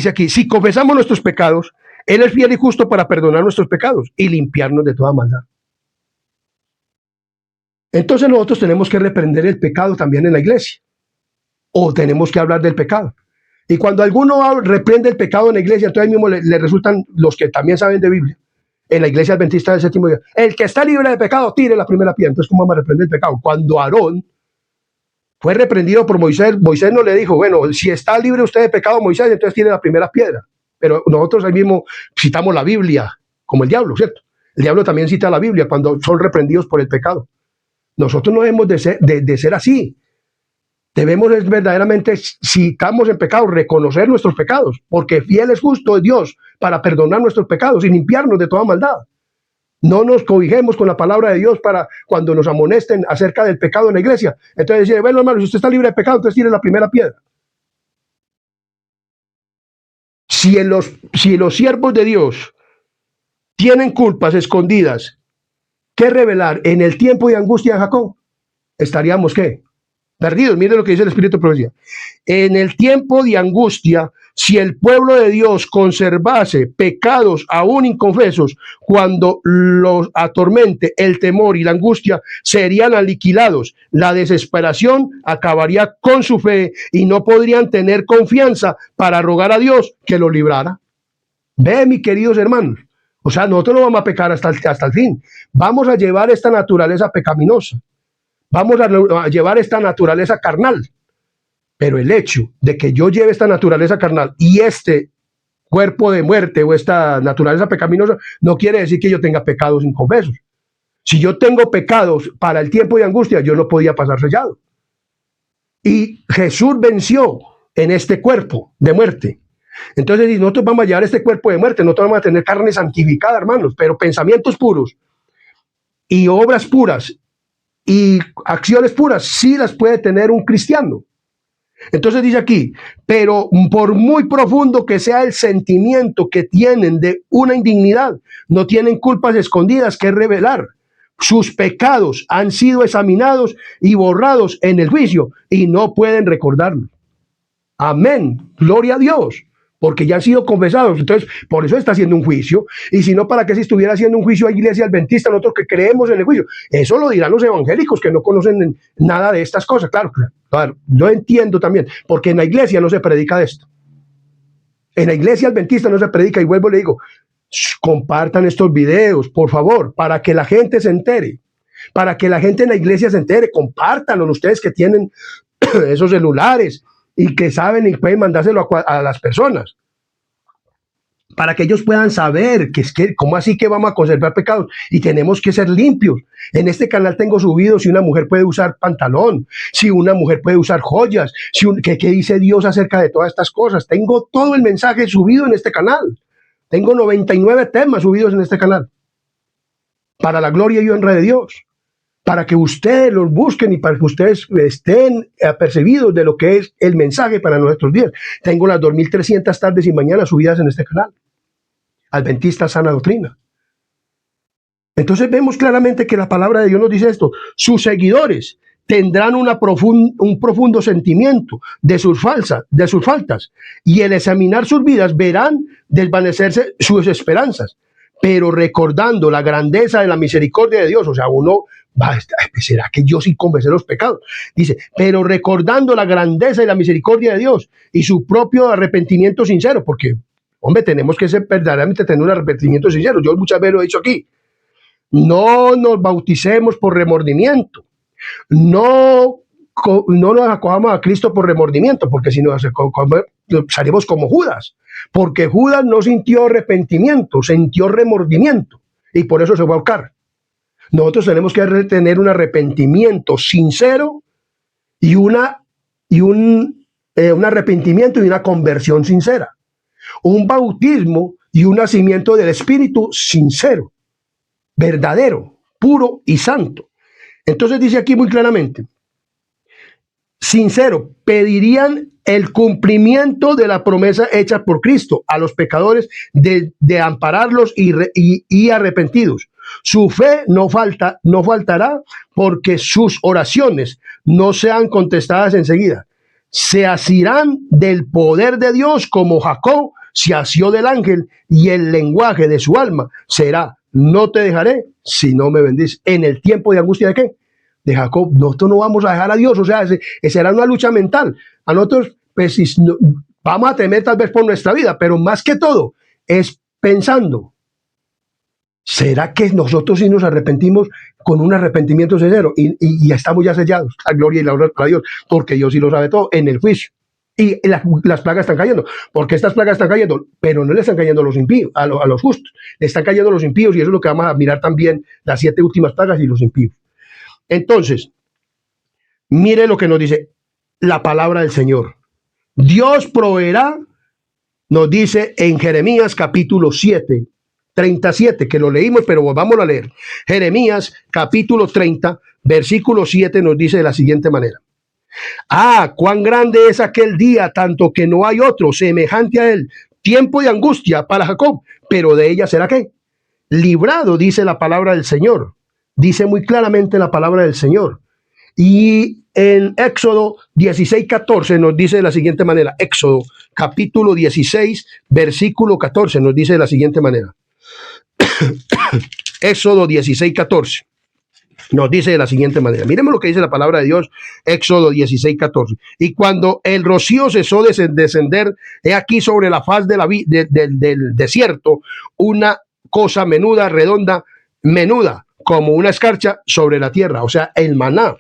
aquí, si confesamos nuestros pecados, Él es fiel y justo para perdonar nuestros pecados y limpiarnos de toda maldad. Entonces nosotros tenemos que reprender el pecado también en la iglesia, o tenemos que hablar del pecado. Y cuando alguno reprende el pecado en la iglesia, entonces mismo le resultan los que también saben de Biblia, en la iglesia adventista del séptimo día, el que está libre de pecado, tire la primera piedra. Entonces, ¿cómo vamos a reprender el pecado? Cuando Aarón fue reprendido por Moisés, Moisés no le dijo, bueno, si está libre usted de pecado, Moisés, entonces tire la primera piedra. Pero nosotros ahí mismo citamos la Biblia, como el diablo, ¿cierto? El diablo también cita la Biblia cuando son reprendidos por el pecado. Nosotros no debemos de ser así. Debemos verdaderamente, si estamos en pecado, reconocer nuestros pecados, porque fiel es justo Dios para perdonar nuestros pecados y limpiarnos de toda maldad. No nos cobijemos con la palabra de Dios para cuando nos amonesten acerca del pecado en la iglesia. Entonces decir, bueno, hermano, si usted está libre de pecado, entonces tire la primera piedra. Si los siervos de Dios tienen culpas escondidas que revelar en el tiempo de angustia de Jacob, estaríamos ¿qué? Perdidos. Mire lo que dice el Espíritu de Profecía. En el tiempo de angustia, si el pueblo de Dios conservase pecados aún inconfesos, cuando los atormente el temor y la angustia, serían aniquilados. La desesperación acabaría con su fe y no podrían tener confianza para rogar a Dios que lo librara. Ve, mis queridos hermanos. O sea, nosotros no vamos a pecar hasta el fin. Vamos a llevar esta naturaleza pecaminosa. Vamos a llevar esta naturaleza carnal. Pero el hecho de que yo lleve esta naturaleza carnal y este cuerpo de muerte o esta naturaleza pecaminosa no quiere decir que yo tenga pecados inconfesos. Si yo tengo pecados para el tiempo de angustia, yo no podía pasar sellado. Y Jesús venció en este cuerpo de muerte. Entonces nosotros vamos a llevar este cuerpo de muerte, nosotros vamos a tener carne santificada, hermanos, pero pensamientos puros y obras puras y acciones puras sí las puede tener un cristiano. Entonces dice aquí, pero por muy profundo que sea el sentimiento que tienen de una indignidad, no tienen culpas escondidas que revelar. Sus pecados han sido examinados y borrados en el juicio y no pueden recordarlo. Amén, gloria a Dios, porque ya han sido confesados. Entonces, por eso está haciendo un juicio. Y si no, ¿para qué si estuviera haciendo un juicio a Iglesia Adventista, nosotros que creemos en el juicio? Eso lo dirán los evangélicos que no conocen nada de estas cosas. Claro, yo entiendo también, porque en la iglesia no se predica de esto. En la Iglesia Adventista no se predica, y vuelvo y le digo, compartan estos videos, por favor, para que la gente se entere. Para que la gente en la iglesia se entere, compártanlo ustedes que tienen esos celulares y que saben y pueden mandárselo a las personas, para que ellos puedan saber que es que, ¿cómo así que vamos a conservar pecados? Y tenemos que ser limpios. En este canal tengo subido si una mujer puede usar pantalón, si una mujer puede usar joyas, ¿qué dice Dios acerca de todas estas cosas? Tengo todo el mensaje subido en este canal. Tengo 99 temas subidos en este canal. Para la gloria y honra de Dios. Para que ustedes los busquen y para que ustedes estén apercibidos de lo que es el mensaje para nuestros días. Tengo las 2300 tardes y mañanas subidas en este canal. Adventista Sana Doctrina. Entonces vemos claramente que la palabra de Dios nos dice esto. Sus seguidores tendrán un profundo sentimiento de sus faltas, y al examinar sus vidas verán desvanecerse sus esperanzas, pero recordando la grandeza de la misericordia de Dios. O sea, uno ¿será que yo sí confesé los pecados? Dice, pero recordando la grandeza y la misericordia de Dios y su propio arrepentimiento sincero, porque, hombre, tenemos que verdaderamente tener un arrepentimiento sincero. Yo muchas veces lo he dicho aquí. No nos bauticemos por remordimiento. No nos acojamos a Cristo por remordimiento, porque si no salimos como Judas. Porque Judas no sintió arrepentimiento, sintió remordimiento. Y por eso se fue a ahorcar. Nosotros tenemos que tener un arrepentimiento sincero y un arrepentimiento y una conversión sincera. Un bautismo y un nacimiento del Espíritu sincero, verdadero, puro y santo. Entonces dice aquí muy claramente, sincero, pedirían el cumplimiento de la promesa hecha por Cristo a los pecadores de ampararlos y arrepentidos. Su fe no faltará porque sus oraciones no sean contestadas enseguida. Se asirán del poder de Dios como Jacob se asió del ángel, y el lenguaje de su alma será: no te dejaré si no me bendices. En el tiempo de angustia de ¿qué? De Jacob. Nosotros no vamos a dejar a Dios. O sea, esa era una lucha mental. A nosotros pues, vamos a temer tal vez por nuestra vida, pero más que todo es pensando, ¿será que nosotros sí nos arrepentimos con un arrepentimiento sincero? Y estamos ya sellados. La gloria y la honra para Dios, porque Dios sí lo sabe todo en el juicio. Y las plagas están cayendo. ¿Por qué estas plagas están cayendo? Pero no le están cayendo a los impíos, a los justos. Le están cayendo a los impíos, y eso es lo que vamos a mirar también, las 7 últimas plagas y los impíos. Entonces, mire lo que nos dice la palabra del Señor. Dios proveerá, nos dice en Jeremías capítulo 7, 37, que lo leímos, pero volvámoslo a leer. Jeremías capítulo 30, versículo 7 nos dice de la siguiente manera. Ah, cuán grande es aquel día, tanto que no hay otro semejante a él. Tiempo de angustia para Jacob, pero de ella será ¿qué? Librado, dice la palabra del Señor. Dice muy claramente la palabra del Señor. Y en Éxodo 16, 14 nos dice de la siguiente manera. Éxodo capítulo 16, versículo 14 nos dice de la siguiente manera. Éxodo 16, 14 nos dice de la siguiente manera. Miremos lo que dice la palabra de Dios. Éxodo 16, 14. Y cuando el rocío cesó de descender, he aquí sobre la faz del desierto una cosa menuda, redonda, menuda, como una escarcha sobre la tierra, o sea, el maná.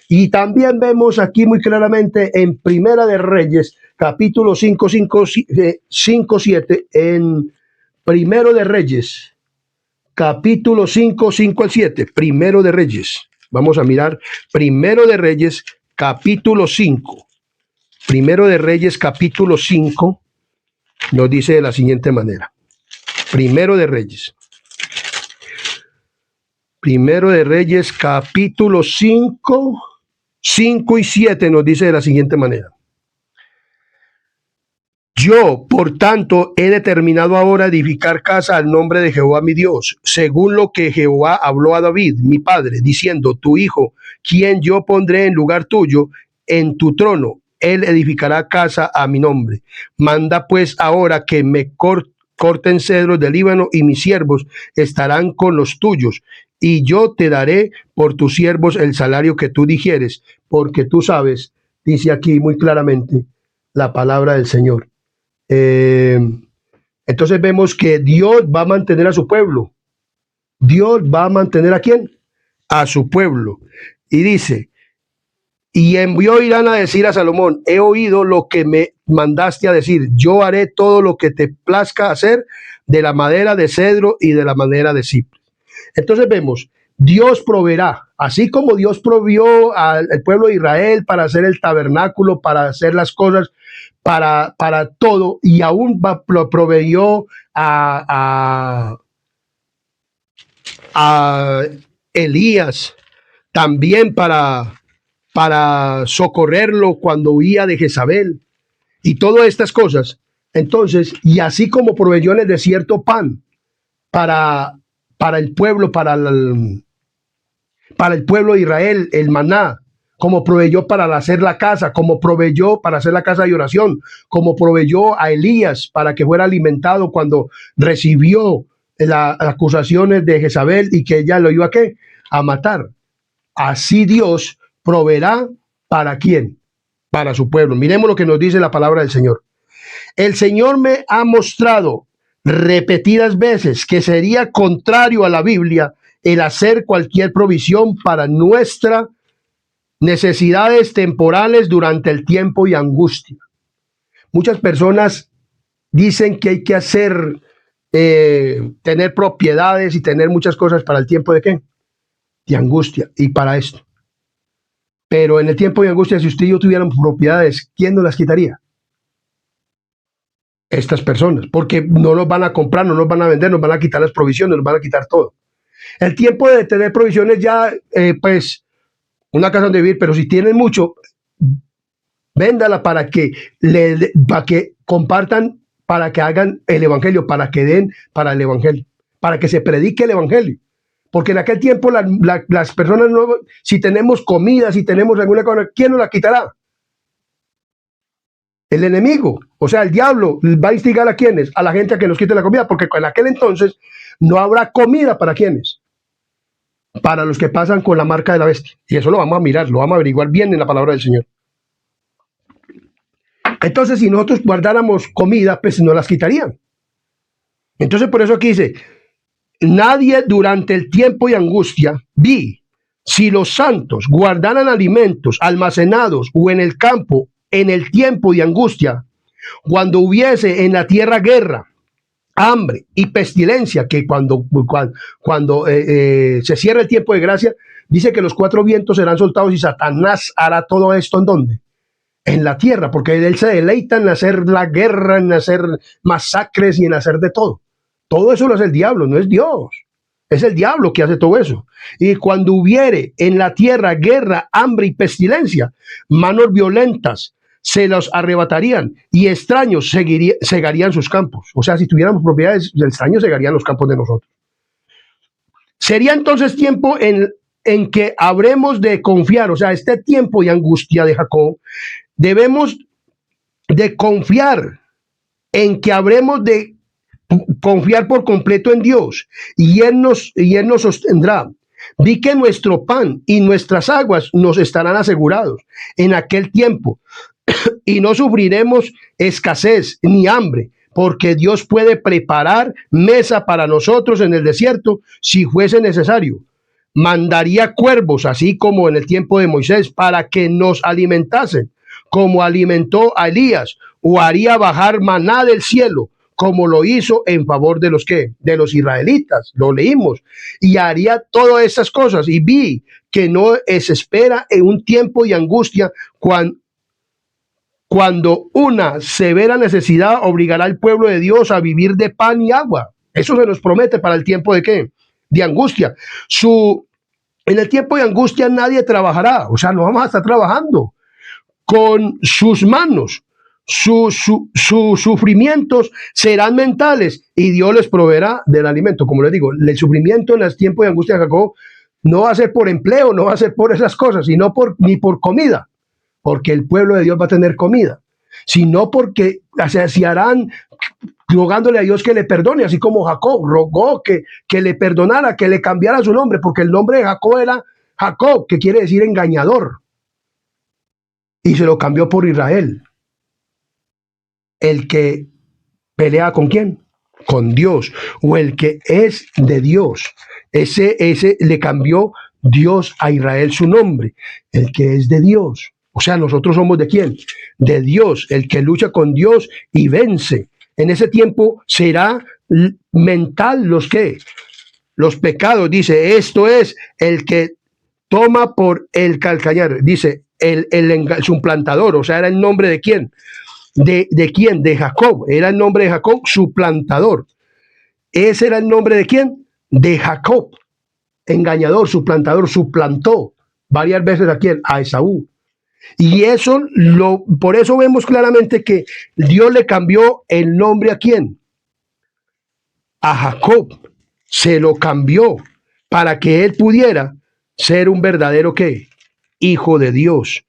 Y también vemos aquí muy claramente en Primera de Reyes, capítulo 5, 7, en Primero de Reyes, capítulo 5, 5 al 7, Primero de Reyes. Vamos a mirar Primero de Reyes, capítulo 5. Primero de Reyes, capítulo 5, nos dice de la siguiente manera. Primero de Reyes. Primero de Reyes, capítulo 5, 5 y 7 nos dice de la siguiente manera. Yo, por tanto, he determinado ahora edificar casa al nombre de Jehová mi Dios, según lo que Jehová habló a David, mi padre, diciendo, tu hijo, quien yo pondré en lugar tuyo, en tu trono, él edificará casa a mi nombre. Manda pues ahora que me corten cedros del Líbano y mis siervos estarán con los tuyos, y yo te daré por tus siervos el salario que tú dijeres, porque tú sabes, dice aquí muy claramente la palabra del Señor. Entonces vemos que Dios va a mantener a su pueblo. Dios va a mantener ¿a quién? A su pueblo. Y dice, y envió Irán a decir a Salomón, he oído lo que me mandaste a decir, yo haré todo lo que te plazca hacer de la madera de cedro y de la madera de ciprés. Entonces vemos, Dios proveerá, así como Dios provió al pueblo de Israel para hacer el tabernáculo, para hacer las cosas, para todo, y aún lo proveyó a Elías también para socorrerlo cuando huía de Jezabel y todas estas cosas. Entonces, y así como proveyó en el desierto pan para el pueblo, para el pueblo de Israel, el maná, como proveyó para hacer la casa, como proveyó para hacer la casa de oración, como proveyó a Elías para que fuera alimentado cuando recibió las acusaciones de Jezabel y que ella lo iba ¿a qué? A matar. Así Dios proveerá ¿para quién? Para su pueblo. Miremos lo que nos dice la palabra del Señor. El Señor me ha mostrado repetidas veces que sería contrario a la Biblia el hacer cualquier provisión para nuestras necesidades temporales durante el tiempo y angustia. Muchas personas dicen que hay que hacer, tener propiedades y tener muchas cosas para el tiempo de ¿qué? De angustia y para esto. Pero en el tiempo de angustia, si usted y yo tuviéramos propiedades, ¿quién nos las quitaría? Estas personas, porque no nos van a comprar, no nos van a vender, nos van a quitar las provisiones, nos van a quitar todo. El tiempo de tener provisiones ya, pues, una casa donde vivir, pero si tienen mucho, véndala para que compartan, para que hagan el evangelio, para que den para el evangelio, para que se predique el evangelio. Porque en aquel tiempo las personas, no, si tenemos comida, si tenemos alguna cosa, ¿quién nos la quitará? El enemigo, o sea, el diablo va a instigar a quienes, a la gente a que nos quite la comida, porque en aquel entonces no habrá comida para quienes. Para los que pasan con la marca de la bestia. Y eso lo vamos a mirar, lo vamos a averiguar bien en la palabra del Señor. Entonces, si nosotros guardáramos comida, pues nos las quitarían. Entonces, por eso aquí dice, nadie durante el tiempo de angustia vi, si los santos guardaran alimentos almacenados o en el campo, en el tiempo de angustia, cuando hubiese en la tierra guerra, hambre y pestilencia, que cuando se cierra el tiempo de gracia, dice que los cuatro vientos serán soltados y Satanás hará todo esto ¿en dónde? En la tierra, porque él se deleita en hacer la guerra, en hacer masacres y en hacer de todo. Todo eso lo hace el diablo, no es Dios. Es el diablo que hace todo eso. Y cuando hubiere en la tierra guerra, hambre y pestilencia, manos violentas se los arrebatarían y extraños segarían sus campos. O sea, si tuviéramos propiedades, extraños segarían los campos de nosotros. Sería entonces tiempo en que habremos de confiar, o sea, este tiempo de angustia de Jacob, debemos de confiar en que habremos de confiar por completo en Dios y Él nos sostendrá. Vi que nuestro pan y nuestras aguas nos estarán asegurados en aquel tiempo y no sufriremos escasez ni hambre, porque Dios puede preparar mesa para nosotros en el desierto si fuese necesario. Mandaría cuervos, así como en el tiempo de Moisés, para que nos alimentasen, como alimentó a Elías, o haría bajar maná del cielo, como lo hizo en favor de los que, de los israelitas, lo leímos, y haría todas estas cosas. Y vi que no se espera en un tiempo de angustia cuando una severa necesidad obligará al pueblo de Dios a vivir de pan y agua. Eso se nos promete para el tiempo de ¿qué? De angustia. En el tiempo de angustia nadie trabajará, o sea, no vamos a estar trabajando con sus manos. Sus sufrimientos serán mentales y Dios les proveerá del alimento. Como les digo, el sufrimiento en el tiempo de angustia de Jacob no va a ser por empleo, no va a ser por esas cosas, sino ni por comida, porque el pueblo de Dios va a tener comida, sino porque se harán rogándole a Dios que le perdone, así como Jacob rogó que le perdonara, que le cambiara su nombre, porque el nombre de Jacob era Jacob, que quiere decir engañador, y se lo cambió por Israel. El que pelea con quién, con Dios, o el que es de Dios, ese le cambió Dios a Israel su nombre, el que es de Dios. O sea, nosotros somos de quién, de Dios, el que lucha con Dios y vence. En ese tiempo será mental los pecados, dice, esto es el que toma por el calcañar, dice, el suplantador, o sea, era el nombre de quién. ¿De quién? De Jacob. Era el nombre de Jacob, suplantador. Ese era el nombre de quién? De Jacob. Engañador, suplantador, suplantó varias veces a quién? A Esaú. Y por eso vemos claramente que Dios le cambió el nombre a quién? A Jacob. Se lo cambió para que él pudiera ser un verdadero ¿qué? Hijo de Dios.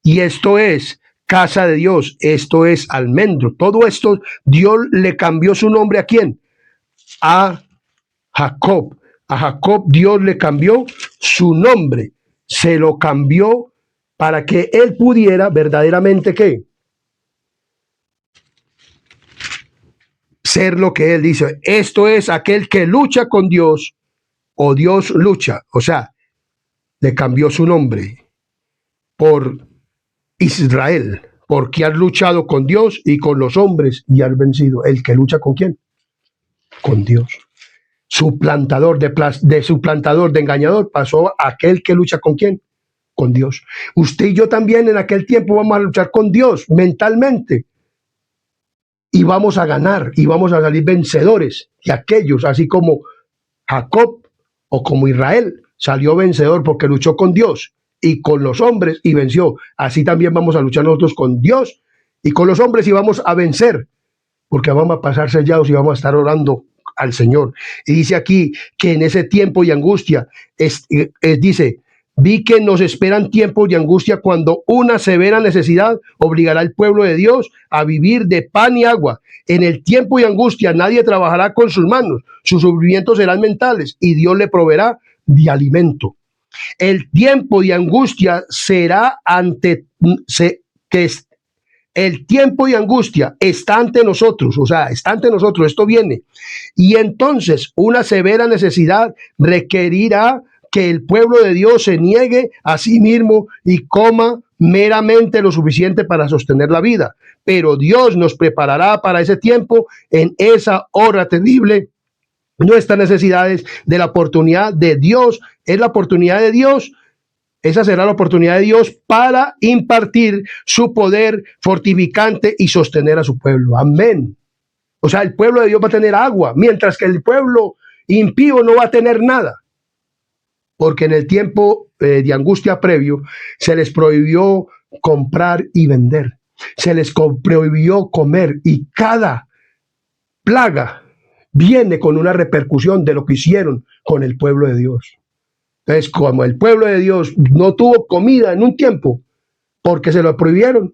Y esto es casa de Dios, esto es almendro. Todo esto Dios le cambió su nombre a quién? A Jacob. A Jacob Dios le cambió su nombre. Se lo cambió para que él pudiera verdaderamente ¿qué? Ser lo que él dice. Esto es aquel que lucha con Dios o Dios lucha. O sea, le cambió su nombre por Israel, porque has luchado con Dios y con los hombres y has vencido. ¿El que lucha con quién? Con Dios. Suplantador de suplantador, de engañador, pasó a aquel que lucha con quién? Con Dios. Usted y yo también en aquel tiempo vamos a luchar con Dios mentalmente y vamos a ganar y vamos a salir vencedores. Y aquellos, así como Jacob o como Israel, salió vencedor porque luchó con Dios y con los hombres y venció. Así también vamos a luchar nosotros con Dios y con los hombres y vamos a vencer, porque vamos a pasar sellados y vamos a estar orando al Señor. Y dice aquí que en ese tiempo y angustia, dice, vi que nos esperan tiempos de angustia cuando una severa necesidad obligará al pueblo de Dios a vivir de pan y agua. En el tiempo de angustia nadie trabajará con sus manos, sus sufrimientos serán mentales y Dios le proveerá de alimento. El tiempo de angustia será el tiempo de angustia está ante nosotros, o sea, está ante nosotros, esto viene. Y entonces una severa necesidad requerirá que el pueblo de Dios se niegue a sí mismo y coma meramente lo suficiente para sostener la vida. Pero Dios nos preparará para ese tiempo en esa hora terrible. Nuestras necesidades de la oportunidad de Dios, es la oportunidad de Dios. Esa será la oportunidad de Dios para impartir su poder fortificante y sostener a su pueblo. Amén. O sea, el pueblo de Dios va a tener agua, mientras que el pueblo impío no va a tener nada. Porque en el tiempo de angustia previo se les prohibió comprar y vender. Se les prohibió comer, y cada plaga viene con una repercusión de lo que hicieron con el pueblo de Dios. Entonces, como el pueblo de Dios no tuvo comida en un tiempo porque se lo prohibieron,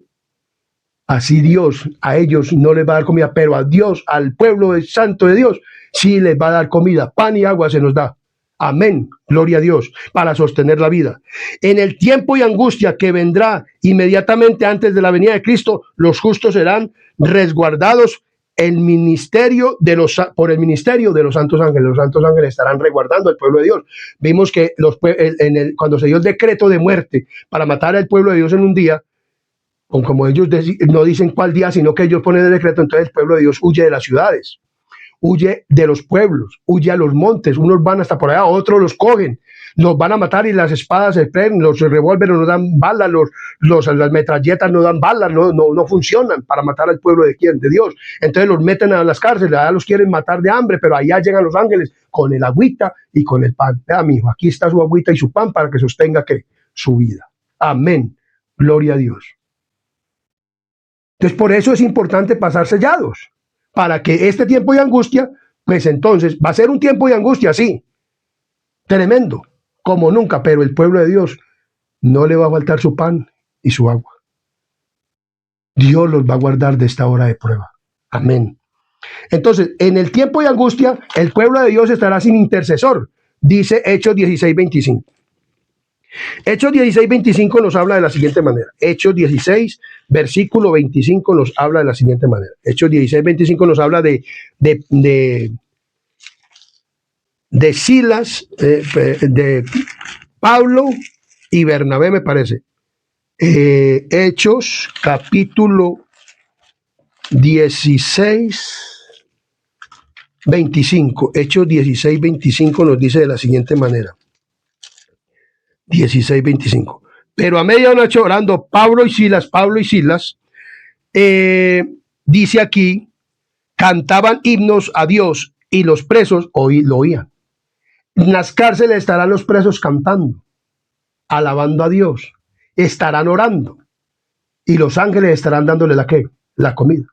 así Dios a ellos no les va a dar comida, pero a Dios, al pueblo santo de Dios, sí les va a dar comida. Pan y agua se nos da. Amén, gloria a Dios, para sostener la vida. En el tiempo y angustia que vendrá inmediatamente antes de la venida de Cristo, los justos serán resguardados por el ministerio de los santos ángeles. Los santos ángeles estarán resguardando al pueblo de Dios. Vimos que cuando se dio el decreto de muerte para matar al pueblo de Dios en un día, como ellos no dicen cuál día, sino que ellos ponen el decreto, entonces el pueblo de Dios huye de las ciudades, huye de los pueblos, huye a los montes. Unos van hasta por allá, otros los cogen, los van a matar y las espadas se prenden, los revólveres no dan balas, las metralletas no dan balas, no funcionan para matar al pueblo de quién, de Dios. Entonces los meten a las cárceles, allá los quieren matar de hambre, pero allá llegan los ángeles con el agüita y con el pan. Vea, mi hijo, aquí está su agüita y su pan para que sostenga ¿qué? Su vida. Amén. Gloria a Dios. Entonces, por eso es importante pasar sellados, para que este tiempo de angustia, pues entonces, va a ser un tiempo de angustia, sí, tremendo, como nunca, pero el pueblo de Dios no le va a faltar su pan y su agua. Dios los va a guardar de esta hora de prueba. Amén. Entonces, en el tiempo de angustia, el pueblo de Dios estará sin intercesor, dice Hechos 16:25. Hechos 16:25 nos habla de la siguiente manera. Hechos 16, versículo 25 nos habla de la siguiente manera. Hechos 16:25 nos habla de Silas, de Pablo y Bernabé, me parece. Hechos capítulo 16:25. Hechos 16:25 nos dice de la siguiente manera. 16:25. Pero a medianoche orando Pablo y Silas, dice aquí, cantaban himnos a Dios y los presos lo oían. En las cárceles estarán los presos cantando, alabando a Dios, estarán orando y los ángeles estarán dándole la comida.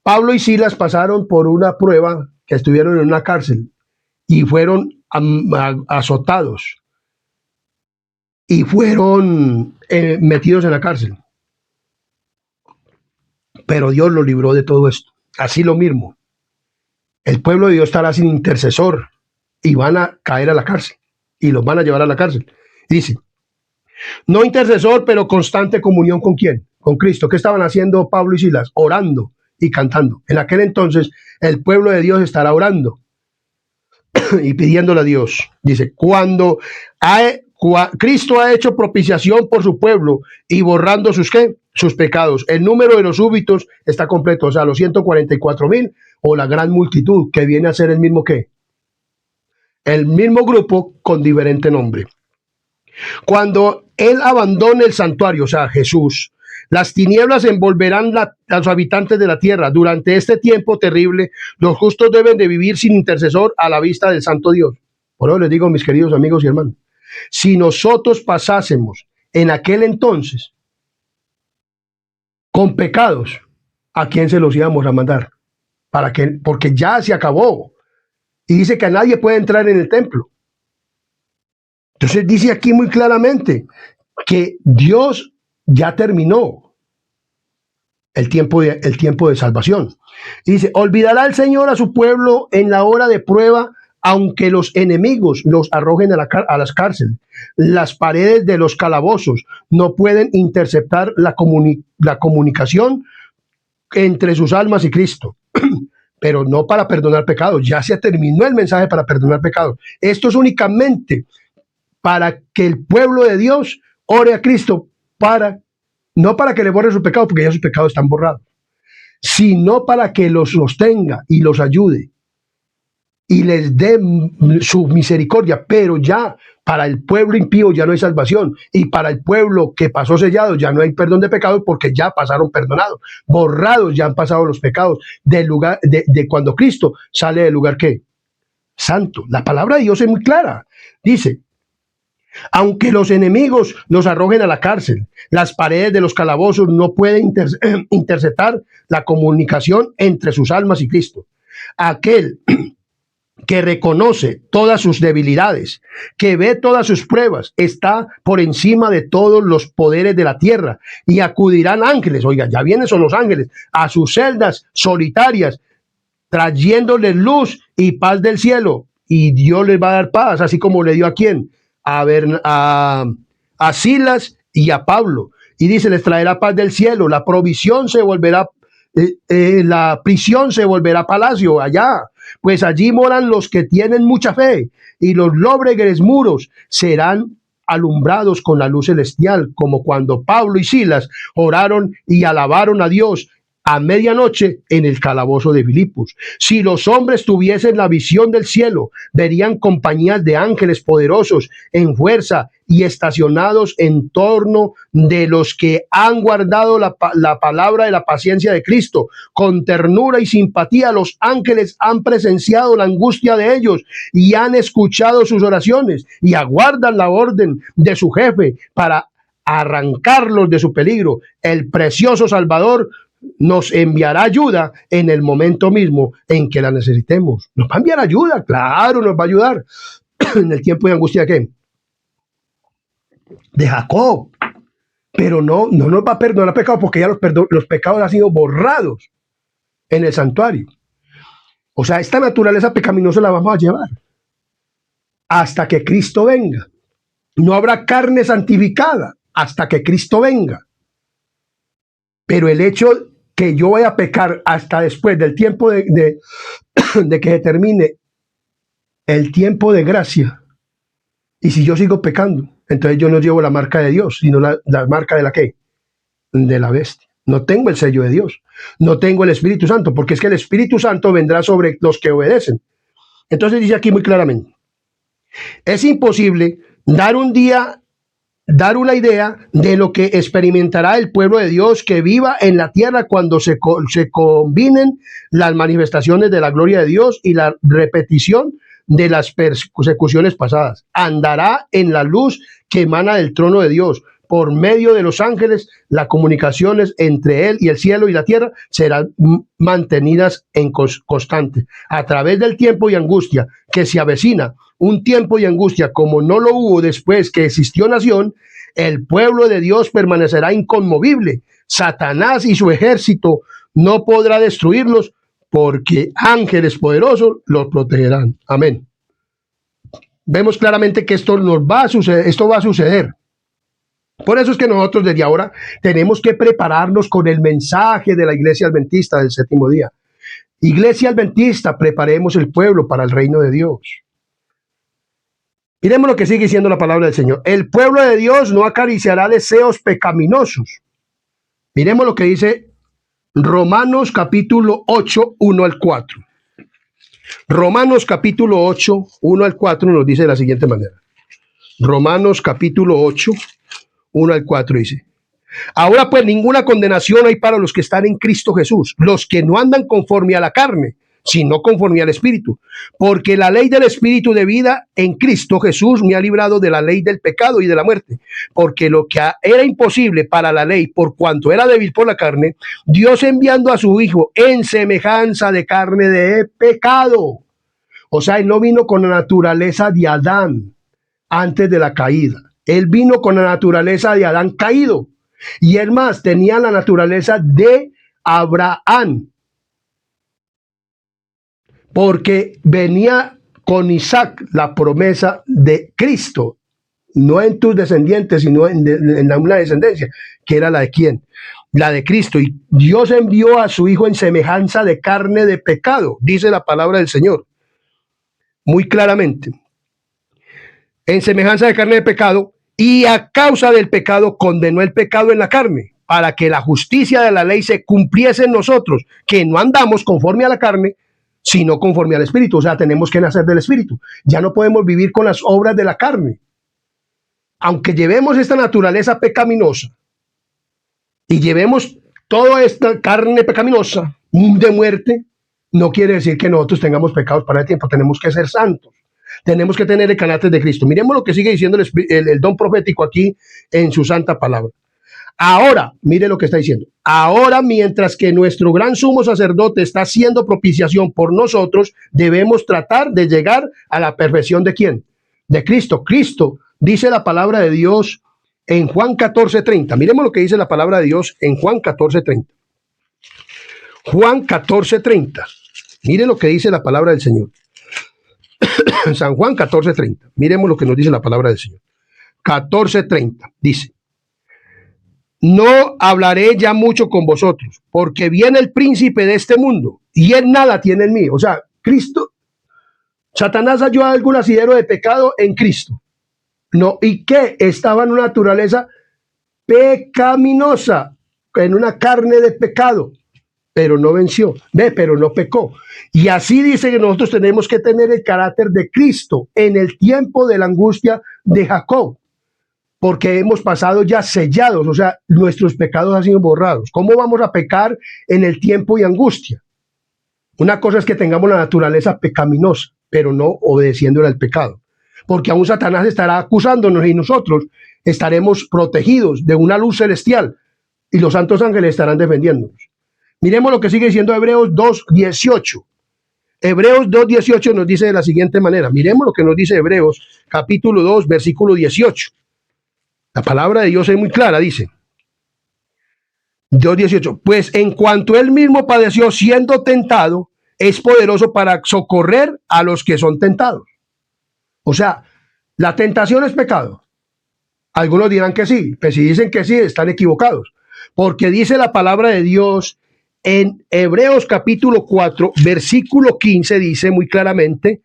Pablo y Silas pasaron por una prueba, que estuvieron en una cárcel y fueron azotados y fueron metidos en la cárcel. Pero Dios los libró de todo esto. Así lo mismo, el pueblo de Dios estará sin intercesor y van a caer a la cárcel y los van a llevar a la cárcel. Dice, no intercesor, pero constante comunión ¿con quién? Con Cristo. ¿Qué estaban haciendo Pablo y Silas? Orando y cantando. En aquel entonces el pueblo de Dios estará orando y pidiéndole a Dios. Dice, cuando Cristo ha hecho propiciación por su pueblo y borrando sus pecados, el número de los súbditos está completo, o sea, los 144,000 o la gran multitud, que viene a ser el mismo el mismo grupo con diferente nombre. Cuando él abandone el santuario, o sea, Jesús, las tinieblas envolverán a los habitantes de la tierra. Durante este tiempo terrible, los justos deben de vivir sin intercesor a la vista del santo Dios. Por eso les digo, mis queridos amigos y hermanos, si nosotros pasásemos en aquel entonces con pecados, ¿a quién se los íbamos a mandar? Porque ya se acabó. Y dice que a nadie puede entrar en el templo. Entonces dice aquí muy claramente que Dios ya terminó el tiempo de salvación. Y dice, olvidará el Señor a su pueblo en la hora de prueba, aunque los enemigos los arrojen a las cárceles. Las paredes de los calabozos no pueden interceptar la comunicación entre sus almas y Cristo. Pero no para perdonar pecados. Ya se terminó el mensaje para perdonar pecados. Esto es únicamente para que el pueblo de Dios ore a Cristo, no para que le borre sus pecados, porque ya sus pecados están borrados, sino para que los sostenga y los ayude y les dé su misericordia, pero ya para el pueblo impío ya no hay salvación, y para el pueblo que pasó sellado ya no hay perdón de pecados, porque ya pasaron perdonados, borrados ya han pasado los pecados del lugar de cuando Cristo sale del lugar ¿qué? Santo. La palabra de Dios es muy clara. Dice: aunque los enemigos nos arrojen a la cárcel, las paredes de los calabozos no pueden interceptar la comunicación entre sus almas y Cristo. Aquel que reconoce todas sus debilidades, que ve todas sus pruebas, está por encima de todos los poderes de la tierra, y acudirán ángeles, oiga, ya vienen son los ángeles, a sus celdas solitarias, trayéndoles luz y paz del cielo, y Dios les va a dar paz, así como le dio a quién, a Silas y a Pablo, y dice, les traerá paz del cielo, la provisión se volverá, la prisión se volverá palacio allá, pues allí moran los que tienen mucha fe, y los lóbregos muros serán alumbrados con la luz celestial, como cuando Pablo y Silas oraron y alabaron a Dios a medianoche en el calabozo de Filipos. Si los hombres tuviesen la visión del cielo, verían compañías de ángeles poderosos en fuerza y estacionados en torno de los que han guardado la palabra de la paciencia de Cristo. Con ternura y simpatía los ángeles han presenciado la angustia de ellos y han escuchado sus oraciones y aguardan la orden de su jefe para arrancarlos de su peligro. El precioso Salvador nos enviará ayuda en el momento mismo en que la necesitemos. Nos va a enviar ayuda, claro, nos va a ayudar en el tiempo de angustia de Jacob, pero no nos va a perdonar pecados, porque ya los pecados han sido borrados en el santuario. O sea, esta naturaleza pecaminosa la vamos a llevar hasta que Cristo venga. No habrá carne santificada hasta que Cristo venga. Pero el hecho que yo voy a pecar hasta después del tiempo de que se termine el tiempo de gracia, y si yo sigo pecando, entonces yo no llevo la marca de Dios, sino la marca de la ¿qué? De la bestia. No tengo el sello de Dios, no tengo el Espíritu Santo, porque es que el Espíritu Santo vendrá sobre los que obedecen. Entonces dice aquí muy claramente, es imposible dar una idea de lo que experimentará el pueblo de Dios que viva en la tierra cuando se combinen las manifestaciones de la gloria de Dios y la repetición de las persecuciones pasadas. Andará en la luz que emana del trono de Dios. Por medio de los ángeles, las comunicaciones entre él y el cielo y la tierra serán mantenidas en constante. A través del tiempo y angustia que se avecina, un tiempo de angustia como no lo hubo después que existió nación, el pueblo de Dios permanecerá inconmovible. Satanás y su ejército no podrá destruirlos, porque ángeles poderosos los protegerán. Amén. Vemos claramente que esto va a suceder. Por eso es que nosotros desde ahora tenemos que prepararnos con el mensaje de la Iglesia Adventista del séptimo día. Iglesia Adventista, preparemos el pueblo para el reino de Dios. Miremos lo que sigue diciendo la palabra del Señor. El pueblo de Dios no acariciará deseos pecaminosos. Miremos lo que dice Romanos capítulo 8, 1 al 4. Romanos capítulo 8, 1 al 4 nos dice de la siguiente manera. Romanos capítulo 8, 1 al 4 dice: ahora pues ninguna condenación hay para los que están en Cristo Jesús, los que no andan conforme a la carne, sino conforme al Espíritu. Porque la ley del Espíritu de vida en Cristo Jesús me ha librado de la ley del pecado y de la muerte. Porque lo que era imposible para la ley, por cuanto era débil por la carne, Dios enviando a su Hijo en semejanza de carne de pecado. O sea, él no vino con la naturaleza de Adán antes de la caída. Él vino con la naturaleza de Adán caído. Y él más tenía la naturaleza de Abraham, porque venía con Isaac la promesa de Cristo, no en tus descendientes, sino en una descendencia, que era la de ¿quién? La de Cristo. Y Dios envió a su Hijo en semejanza de carne de pecado, dice la palabra del Señor, muy claramente. En semejanza de carne de pecado, y a causa del pecado condenó el pecado en la carne, para que la justicia de la ley se cumpliese en nosotros, que no andamos conforme a la carne, sino conforme al Espíritu. O sea, tenemos que nacer del Espíritu. Ya no podemos vivir con las obras de la carne. Aunque llevemos esta naturaleza pecaminosa y llevemos toda esta carne pecaminosa de muerte, no quiere decir que nosotros tengamos pecados para el tiempo. Tenemos que ser santos. Tenemos que tener el carácter de Cristo. Miremos lo que sigue diciendo el don profético aquí en su santa palabra. Ahora, mire lo que está diciendo. Ahora, mientras que nuestro gran sumo sacerdote está haciendo propiciación por nosotros, debemos tratar de llegar a la perfección ¿de quién? De Cristo. Cristo, dice la palabra de Dios en Juan 14:30. Miremos lo que dice la palabra de Dios en Juan 14:30. Juan 14:30. Mire lo que dice la palabra del Señor. San Juan 14:30. Miremos lo que nos dice la palabra del Señor. 14:30 dice: no hablaré ya mucho con vosotros, porque viene el príncipe de este mundo, y él nada tiene en mí. O sea, Cristo, Satanás halló algún asidero de pecado en Cristo. No, ¿y qué? Estaba en una naturaleza pecaminosa, en una carne de pecado, pero no venció, pero no pecó. Y así dice que nosotros tenemos que tener el carácter de Cristo en el tiempo de la angustia de Jacob, porque hemos pasado ya sellados, o sea, nuestros pecados han sido borrados. ¿Cómo vamos a pecar en el tiempo de angustia? Una cosa es que tengamos la naturaleza pecaminosa, pero no obedeciéndole al pecado, porque aún Satanás estará acusándonos y nosotros estaremos protegidos de una luz celestial y los santos ángeles estarán defendiéndonos. Miremos lo que sigue diciendo Hebreos 2:18. Hebreos 2:18 nos dice de la siguiente manera. Miremos lo que nos dice Hebreos capítulo 2, versículo 18. La palabra de Dios es muy clara, dice 2:18. Pues en cuanto él mismo padeció siendo tentado, es poderoso para socorrer a los que son tentados. O sea, la tentación es pecado. Algunos dirán que sí, pero si dicen que sí, están equivocados. Porque dice la palabra de Dios en Hebreos capítulo 4, versículo 15, dice muy claramente: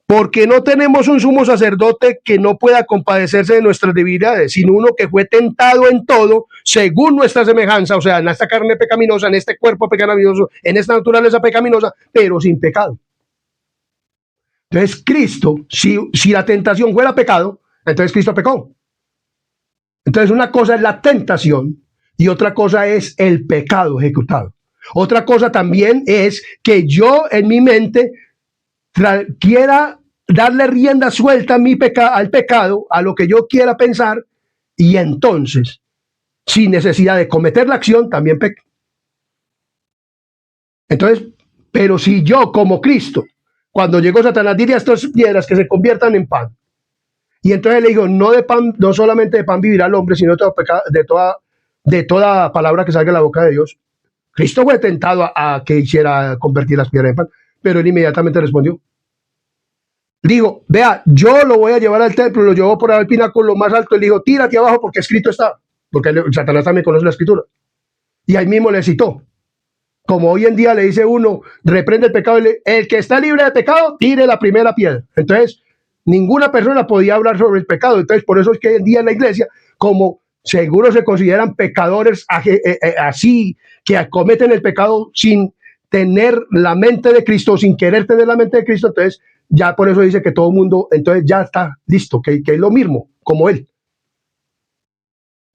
porque no tenemos un sumo sacerdote que no pueda compadecerse de nuestras debilidades, sino uno que fue tentado en todo, según nuestra semejanza, o sea, en esta carne pecaminosa, en este cuerpo pecaminoso, en esta naturaleza pecaminosa, pero sin pecado. Entonces, Cristo, si la tentación fuera pecado, entonces Cristo pecó. Entonces, una cosa es la tentación y otra cosa es el pecado ejecutado. Otra cosa también es que yo en mi mente quiera darle rienda suelta a al pecado, a lo que yo quiera pensar, y entonces, sin necesidad de cometer la acción, también peque. Entonces, pero si yo como Cristo, cuando llegó Satanás, diría a estas piedras que se conviertan en pan, y entonces le digo, no de pan, no solamente de pan vivirá el hombre, sino de toda palabra que salga de la boca de Dios. Cristo fue tentado a que hiciera convertir las piedras en pan, pero él inmediatamente respondió. Digo, vea, yo lo voy a llevar al templo, lo llevó por el pináculo más alto y le dijo, tírate abajo porque escrito está. Porque Satanás también conoce la escritura. Y ahí mismo le citó. Como hoy en día le dice uno, reprende el pecado, el que está libre de pecado, tire la primera piedra. Entonces, ninguna persona podía hablar sobre el pecado. Entonces, por eso es que hoy en día en la iglesia, como seguro se consideran pecadores así, que cometen el pecado sin tener la mente de Cristo, sin querer tener la mente de Cristo, entonces ya por eso dice que todo el mundo, entonces ya está listo, que es lo mismo, como él.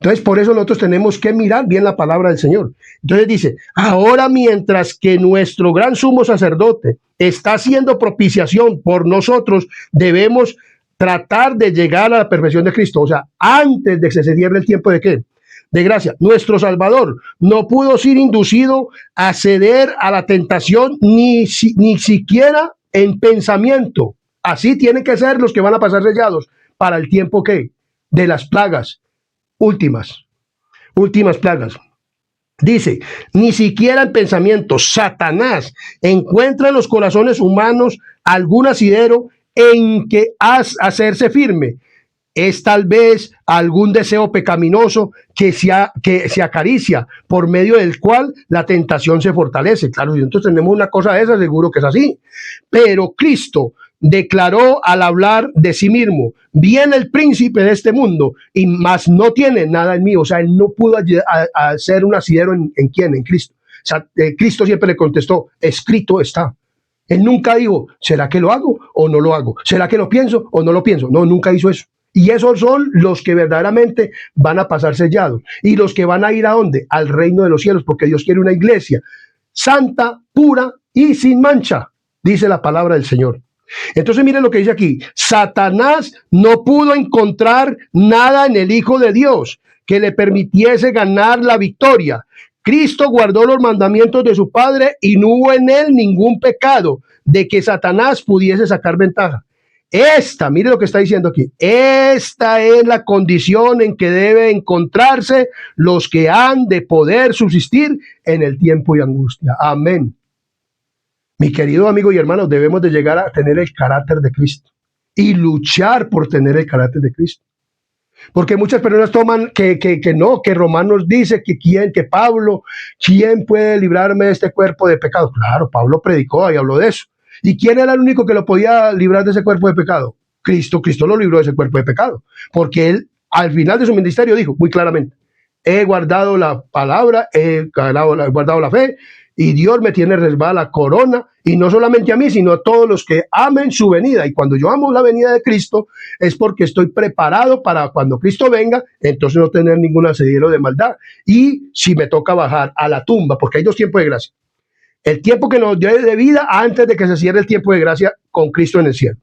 Entonces, por eso nosotros tenemos que mirar bien la palabra del Señor. Entonces dice, ahora mientras que nuestro gran sumo sacerdote está haciendo propiciación por nosotros, debemos tratar de llegar a la perfección de Cristo. O sea, antes de que se cierre el tiempo de ¿qué? De gracia. Nuestro Salvador no pudo ser inducido a ceder a la tentación ni siquiera en pensamiento. Así tienen que ser los que van a pasar sellados para el tiempo que de las plagas últimas plagas. Dice, ni siquiera en pensamiento. Satanás encuentra en los corazones humanos algún asidero en que hacerse firme. Es tal vez algún deseo pecaminoso que se acaricia, por medio del cual la tentación se fortalece. Claro, si nosotros tenemos una cosa de esa, seguro que es así. Pero Cristo declaró al hablar de sí mismo, viene el príncipe de este mundo, y más no tiene nada en mí. O sea, él no pudo hacer un asidero en quién, en Cristo. O sea, Cristo siempre le contestó, escrito está. Él nunca dijo, ¿será que lo hago o no lo hago? ¿Será que lo pienso o no lo pienso? No, nunca hizo eso. Y esos son los que verdaderamente van a pasar sellados. Y los que van a ir ¿a dónde? Al reino de los cielos, porque Dios quiere una iglesia santa, pura y sin mancha, dice la palabra del Señor. Entonces miren lo que dice aquí. Satanás no pudo encontrar nada en el Hijo de Dios que le permitiese ganar la victoria. Cristo guardó los mandamientos de su Padre y no hubo en él ningún pecado de que Satanás pudiese sacar ventaja. Mire lo que está diciendo aquí. Esta es la condición en que debe encontrarse los que han de poder subsistir en el tiempo y angustia. Amén. Mi querido amigo y hermano, debemos de llegar a tener el carácter de Cristo y luchar por tener el carácter de Cristo. Porque muchas personas toman que Romanos dice que Pablo, ¿quién puede librarme de este cuerpo de pecado? Claro, Pablo predicó y habló de eso. ¿Y quién era el único que lo podía librar de ese cuerpo de pecado? Cristo. Cristo lo libró de ese cuerpo de pecado. Porque él, al final de su ministerio, dijo muy claramente, he guardado la palabra, he guardado la fe, y Dios me tiene reservada la corona, y no solamente a mí, sino a todos los que amen su venida. Y cuando yo amo la venida de Cristo, es porque estoy preparado para cuando Cristo venga, entonces no tener ningún asedero de maldad. Y si me toca bajar a la tumba, porque hay dos tiempos de gracia. El tiempo que nos dio de vida antes de que se cierre el tiempo de gracia con Cristo en el cielo.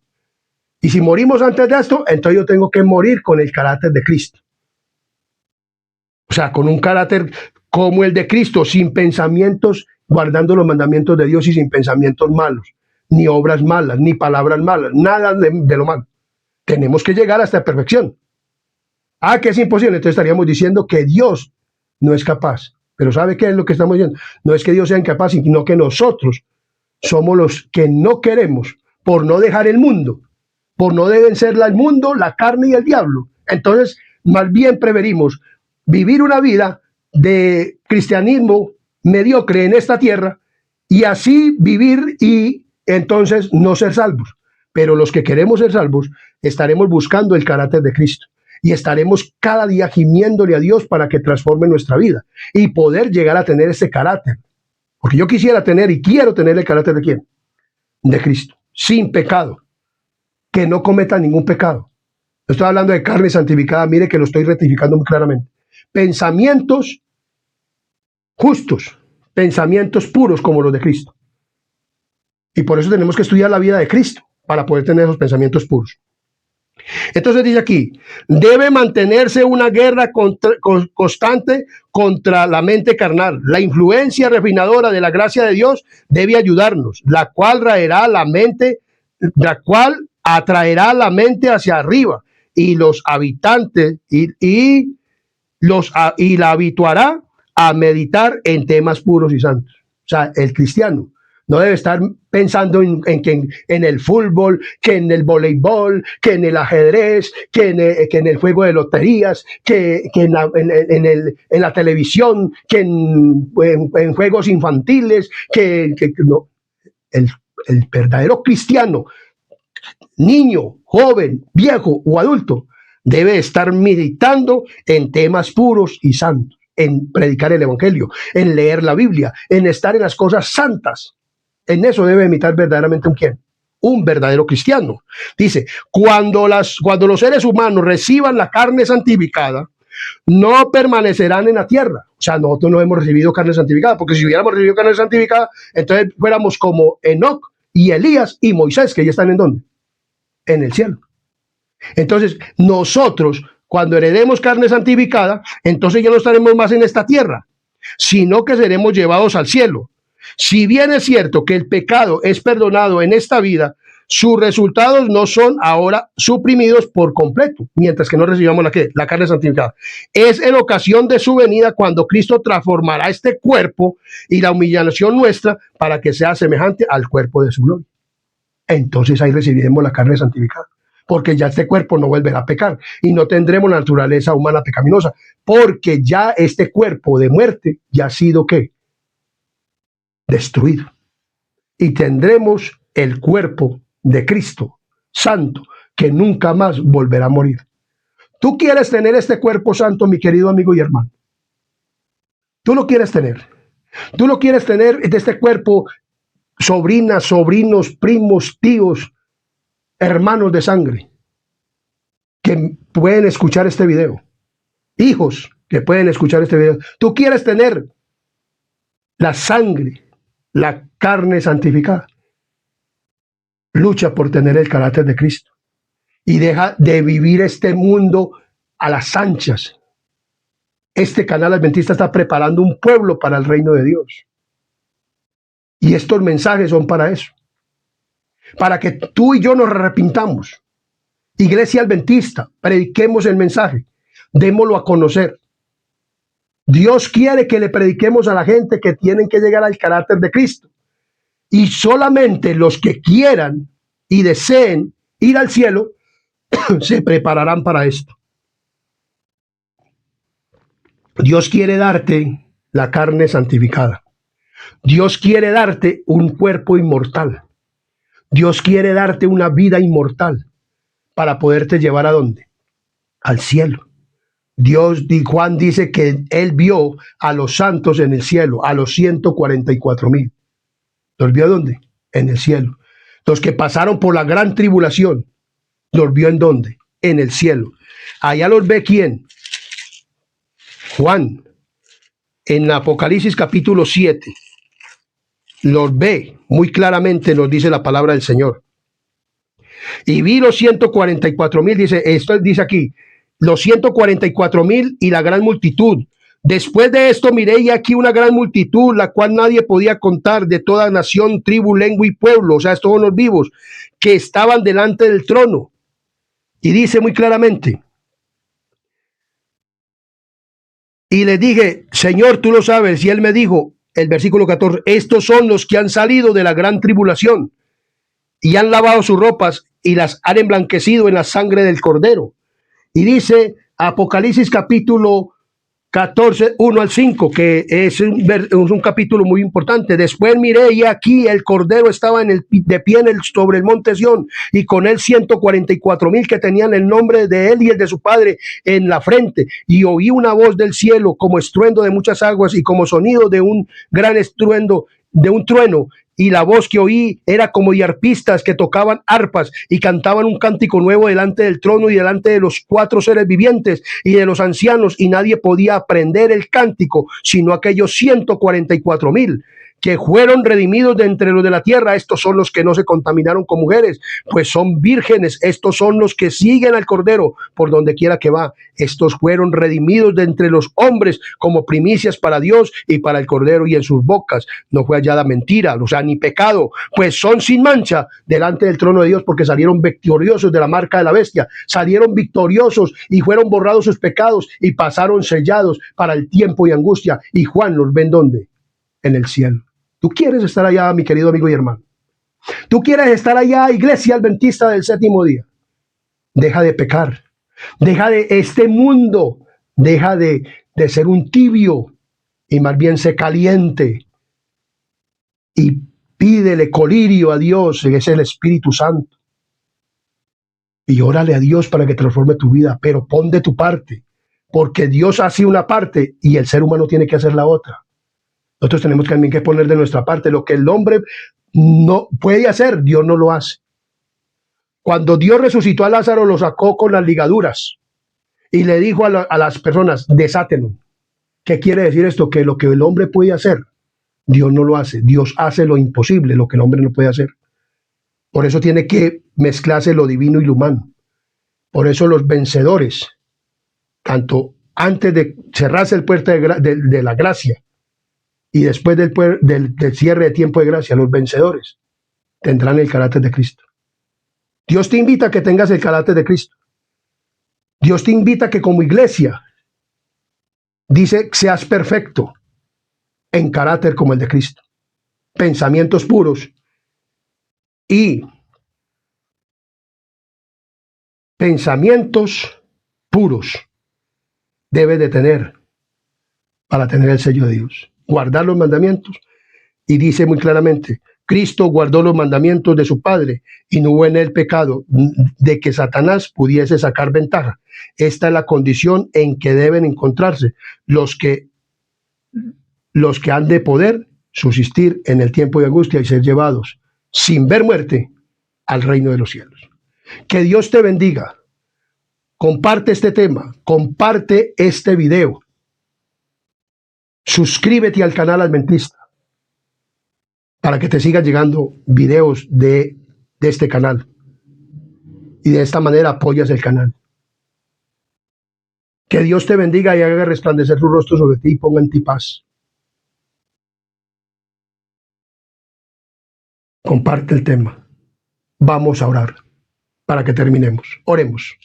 Y si morimos antes de esto, entonces yo tengo que morir con el carácter de Cristo. O sea, con un carácter como el de Cristo, sin pensamientos, guardando los mandamientos de Dios y sin pensamientos malos, ni obras malas, ni palabras malas, nada de lo malo. Tenemos que llegar hasta la perfección. Que es imposible. Entonces estaríamos diciendo que Dios no es capaz. Pero ¿sabe qué es lo que estamos diciendo? No es que Dios sea incapaz, sino que nosotros somos los que no queremos, por no dejar el mundo, por no vencerla el mundo, la carne y el diablo. Entonces, más bien preferimos vivir una vida de cristianismo mediocre en esta tierra y así vivir y entonces no ser salvos. Pero los que queremos ser salvos estaremos buscando el carácter de Cristo y estaremos cada día gimiéndole a Dios para que transforme nuestra vida y poder llegar a tener ese carácter. Porque yo quisiera tener y quiero tener el carácter de ¿quién? De Cristo, sin pecado, que no cometa ningún pecado. No estoy hablando de carne santificada, mire que lo estoy rectificando muy claramente. Pensamientos justos, pensamientos puros como los de Cristo. Y por eso tenemos que estudiar la vida de Cristo, para poder tener esos pensamientos puros. Entonces dice aquí, debe mantenerse una guerra constante contra la mente carnal. La influencia refinadora de la gracia de Dios debe ayudarnos, la cual atraerá la mente hacia arriba y los habitantes y la habituará a meditar en temas puros y santos. O sea, el cristiano no debe estar pensando en el fútbol, que en el voleibol, que en el ajedrez, que en el juego de loterías, que en la televisión, que en juegos infantiles, no. El verdadero cristiano, niño, joven, viejo o adulto, debe estar meditando en temas puros y santos, en predicar el evangelio, en leer la Biblia, en estar en las cosas santas. En eso debe imitar verdaderamente un verdadero cristiano. Dice, cuando los seres humanos reciban la carne santificada, no permanecerán en la tierra. O sea, nosotros no hemos recibido carne santificada, porque si hubiéramos recibido carne santificada, entonces fuéramos como Enoc y Elías y Moisés, que ya están ¿en dónde? En el cielo. Entonces, nosotros, cuando heredemos carne santificada, entonces ya no estaremos más en esta tierra, sino que seremos llevados al cielo. Si bien es cierto que el pecado es perdonado en esta vida, sus resultados no son ahora suprimidos por completo, mientras que no recibamos la carne santificada. Es en ocasión de su venida cuando Cristo transformará este cuerpo y la humillación nuestra para que sea semejante al cuerpo de su gloria. Entonces ahí recibiremos la carne santificada, porque ya este cuerpo no volverá a pecar y no tendremos la naturaleza humana pecaminosa, porque ya este cuerpo de muerte ya ha sido ¿qué? Destruido. Y tendremos el cuerpo de Cristo, santo, que nunca más volverá a morir. ¿Tú quieres tener este cuerpo santo, mi querido amigo y hermano? ¿Tú lo quieres tener? ¿Tú lo quieres tener de este cuerpo sobrinas, sobrinos, primos, tíos, hermanos de sangre que pueden escuchar este video, hijos que pueden escuchar este video. Tú quieres tener la sangre, la carne santificada. Lucha por tener el carácter de Cristo y deja de vivir este mundo a las anchas. Este canal adventista está preparando un pueblo para el reino de Dios. Y estos mensajes son para eso. Para que tú y yo nos arrepintamos. Iglesia adventista, prediquemos el mensaje. Démoslo a conocer. Dios quiere que le prediquemos a la gente que tienen que llegar al carácter de Cristo. Y solamente los que quieran y deseen ir al cielo se prepararán para esto. Dios quiere darte la carne santificada. Dios quiere darte un cuerpo inmortal. Dios quiere darte una vida inmortal para poderte llevar ¿a dónde? Al cielo. Juan dice que él vio a los santos en el cielo, a los 144,000. ¿Los vio dónde? En el cielo. Los que pasaron por la gran tribulación, ¿los vio en dónde? En el cielo. Allá los ve ¿quién? Juan. En Apocalipsis capítulo 7. Los ve muy claramente, nos dice la palabra del Señor. Y vi los 144,000, dice, esto dice aquí, los 144,000 y la gran multitud. Después de esto miré y aquí una gran multitud, la cual nadie podía contar, de toda nación, tribu, lengua y pueblo, o sea, todos los vivos, que estaban delante del trono. Y dice muy claramente, y le dije, Señor, tú lo sabes, y él me dijo, el versículo 14, estos son los que han salido de la gran tribulación y han lavado sus ropas y las han emblanquecido en la sangre del Cordero. Y dice Apocalipsis capítulo 14, 1 al 5, que es un capítulo muy importante. Después miré y aquí el Cordero estaba de pie sobre el monte Sión, y con él 144,000 que tenían el nombre de él y el de su padre en la frente. Y oí una voz del cielo como estruendo de muchas aguas y como sonido de un gran estruendo de un trueno. Y la voz que oí era como de arpistas que tocaban arpas y cantaban un cántico nuevo delante del trono y delante de los 4 seres vivientes y de los ancianos, y nadie podía aprender el cántico sino aquellos 144,000 que fueron redimidos de entre los de la tierra. Estos son los que no se contaminaron con mujeres, pues son vírgenes. Estos son los que siguen al Cordero por donde quiera que va. Estos fueron redimidos de entre los hombres como primicias para Dios y para el Cordero, y en sus bocas no fue hallada mentira, o sea, ni pecado, pues son sin mancha delante del trono de Dios, porque salieron victoriosos de la marca de la bestia, salieron victoriosos y fueron borrados sus pecados y pasaron sellados para el tiempo y angustia. Y Juan los ve ¿en dónde? En el cielo. ¿Tú quieres estar allá, mi querido amigo y hermano? ¿Tú quieres estar allá, iglesia adventista del séptimo día? Deja de pecar, deja de este mundo, deja de ser un tibio y más bien sé caliente y pídele colirio a Dios, que es el Espíritu Santo, y órale a Dios para que transforme tu vida, pero pon de tu parte, porque Dios hace una parte y el ser humano tiene que hacer la otra. Nosotros tenemos también que poner de nuestra parte. Lo que el hombre no puede hacer, Dios no lo hace. Cuando Dios resucitó a Lázaro, lo sacó con las ligaduras y le dijo a las personas, desátenlo. ¿Qué quiere decir esto? Que lo que el hombre puede hacer, Dios no lo hace. Dios hace lo imposible, lo que el hombre no puede hacer. Por eso tiene que mezclarse lo divino y lo humano. Por eso los vencedores, tanto antes de cerrarse el puerto de la gracia, y después del cierre de tiempo de gracia, los vencedores tendrán el carácter de Cristo. Dios te invita a que tengas el carácter de Cristo. Dios te invita a que como iglesia, dice, seas perfecto en carácter como el de Cristo. Pensamientos puros y pensamientos puros debes de tener para tener el sello de Dios. Guardar los mandamientos. Y dice muy claramente, Cristo guardó los mandamientos de su Padre y no hubo en él pecado de que Satanás pudiese sacar ventaja. Esta es la condición en que deben encontrarse los que han de poder subsistir en el tiempo de angustia y ser llevados sin ver muerte al reino de los cielos. Que Dios te bendiga. Comparte este tema, comparte este video. Suscríbete al canal Adventista para que te sigan llegando videos de este canal. Y de esta manera apoyas el canal. Que Dios te bendiga y haga resplandecer su rostro sobre ti y ponga en ti paz. Comparte el tema. Vamos a orar para que terminemos. Oremos.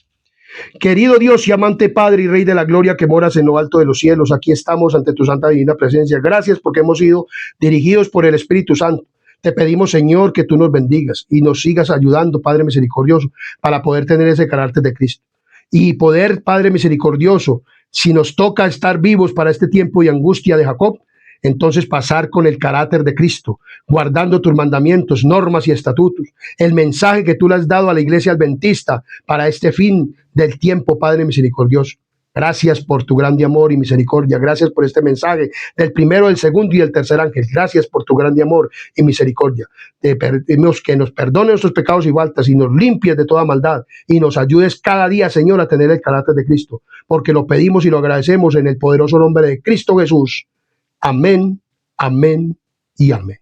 Querido Dios y amante Padre y Rey de la Gloria que moras en lo alto de los cielos, aquí estamos ante tu santa divina presencia. Gracias porque hemos sido dirigidos por el Espíritu Santo. Te pedimos, Señor, que tú nos bendigas y nos sigas ayudando, Padre misericordioso, para poder tener ese carácter de Cristo. Y poder, Padre misericordioso, si nos toca estar vivos para este tiempo de angustia de Jacob, entonces pasar con el carácter de Cristo, guardando tus mandamientos, normas y estatutos, el mensaje que tú le has dado a la iglesia adventista para este fin del tiempo, Padre misericordioso. Gracias por tu grande amor y misericordia. Gracias por este mensaje del primero, del segundo y del tercer ángel. Gracias por tu grande amor y misericordia. Te pedimos que nos perdone nuestros pecados y faltas y nos limpies de toda maldad y nos ayudes cada día, Señor, a tener el carácter de Cristo, porque lo pedimos y lo agradecemos en el poderoso nombre de Cristo Jesús. Amén, amén y amén.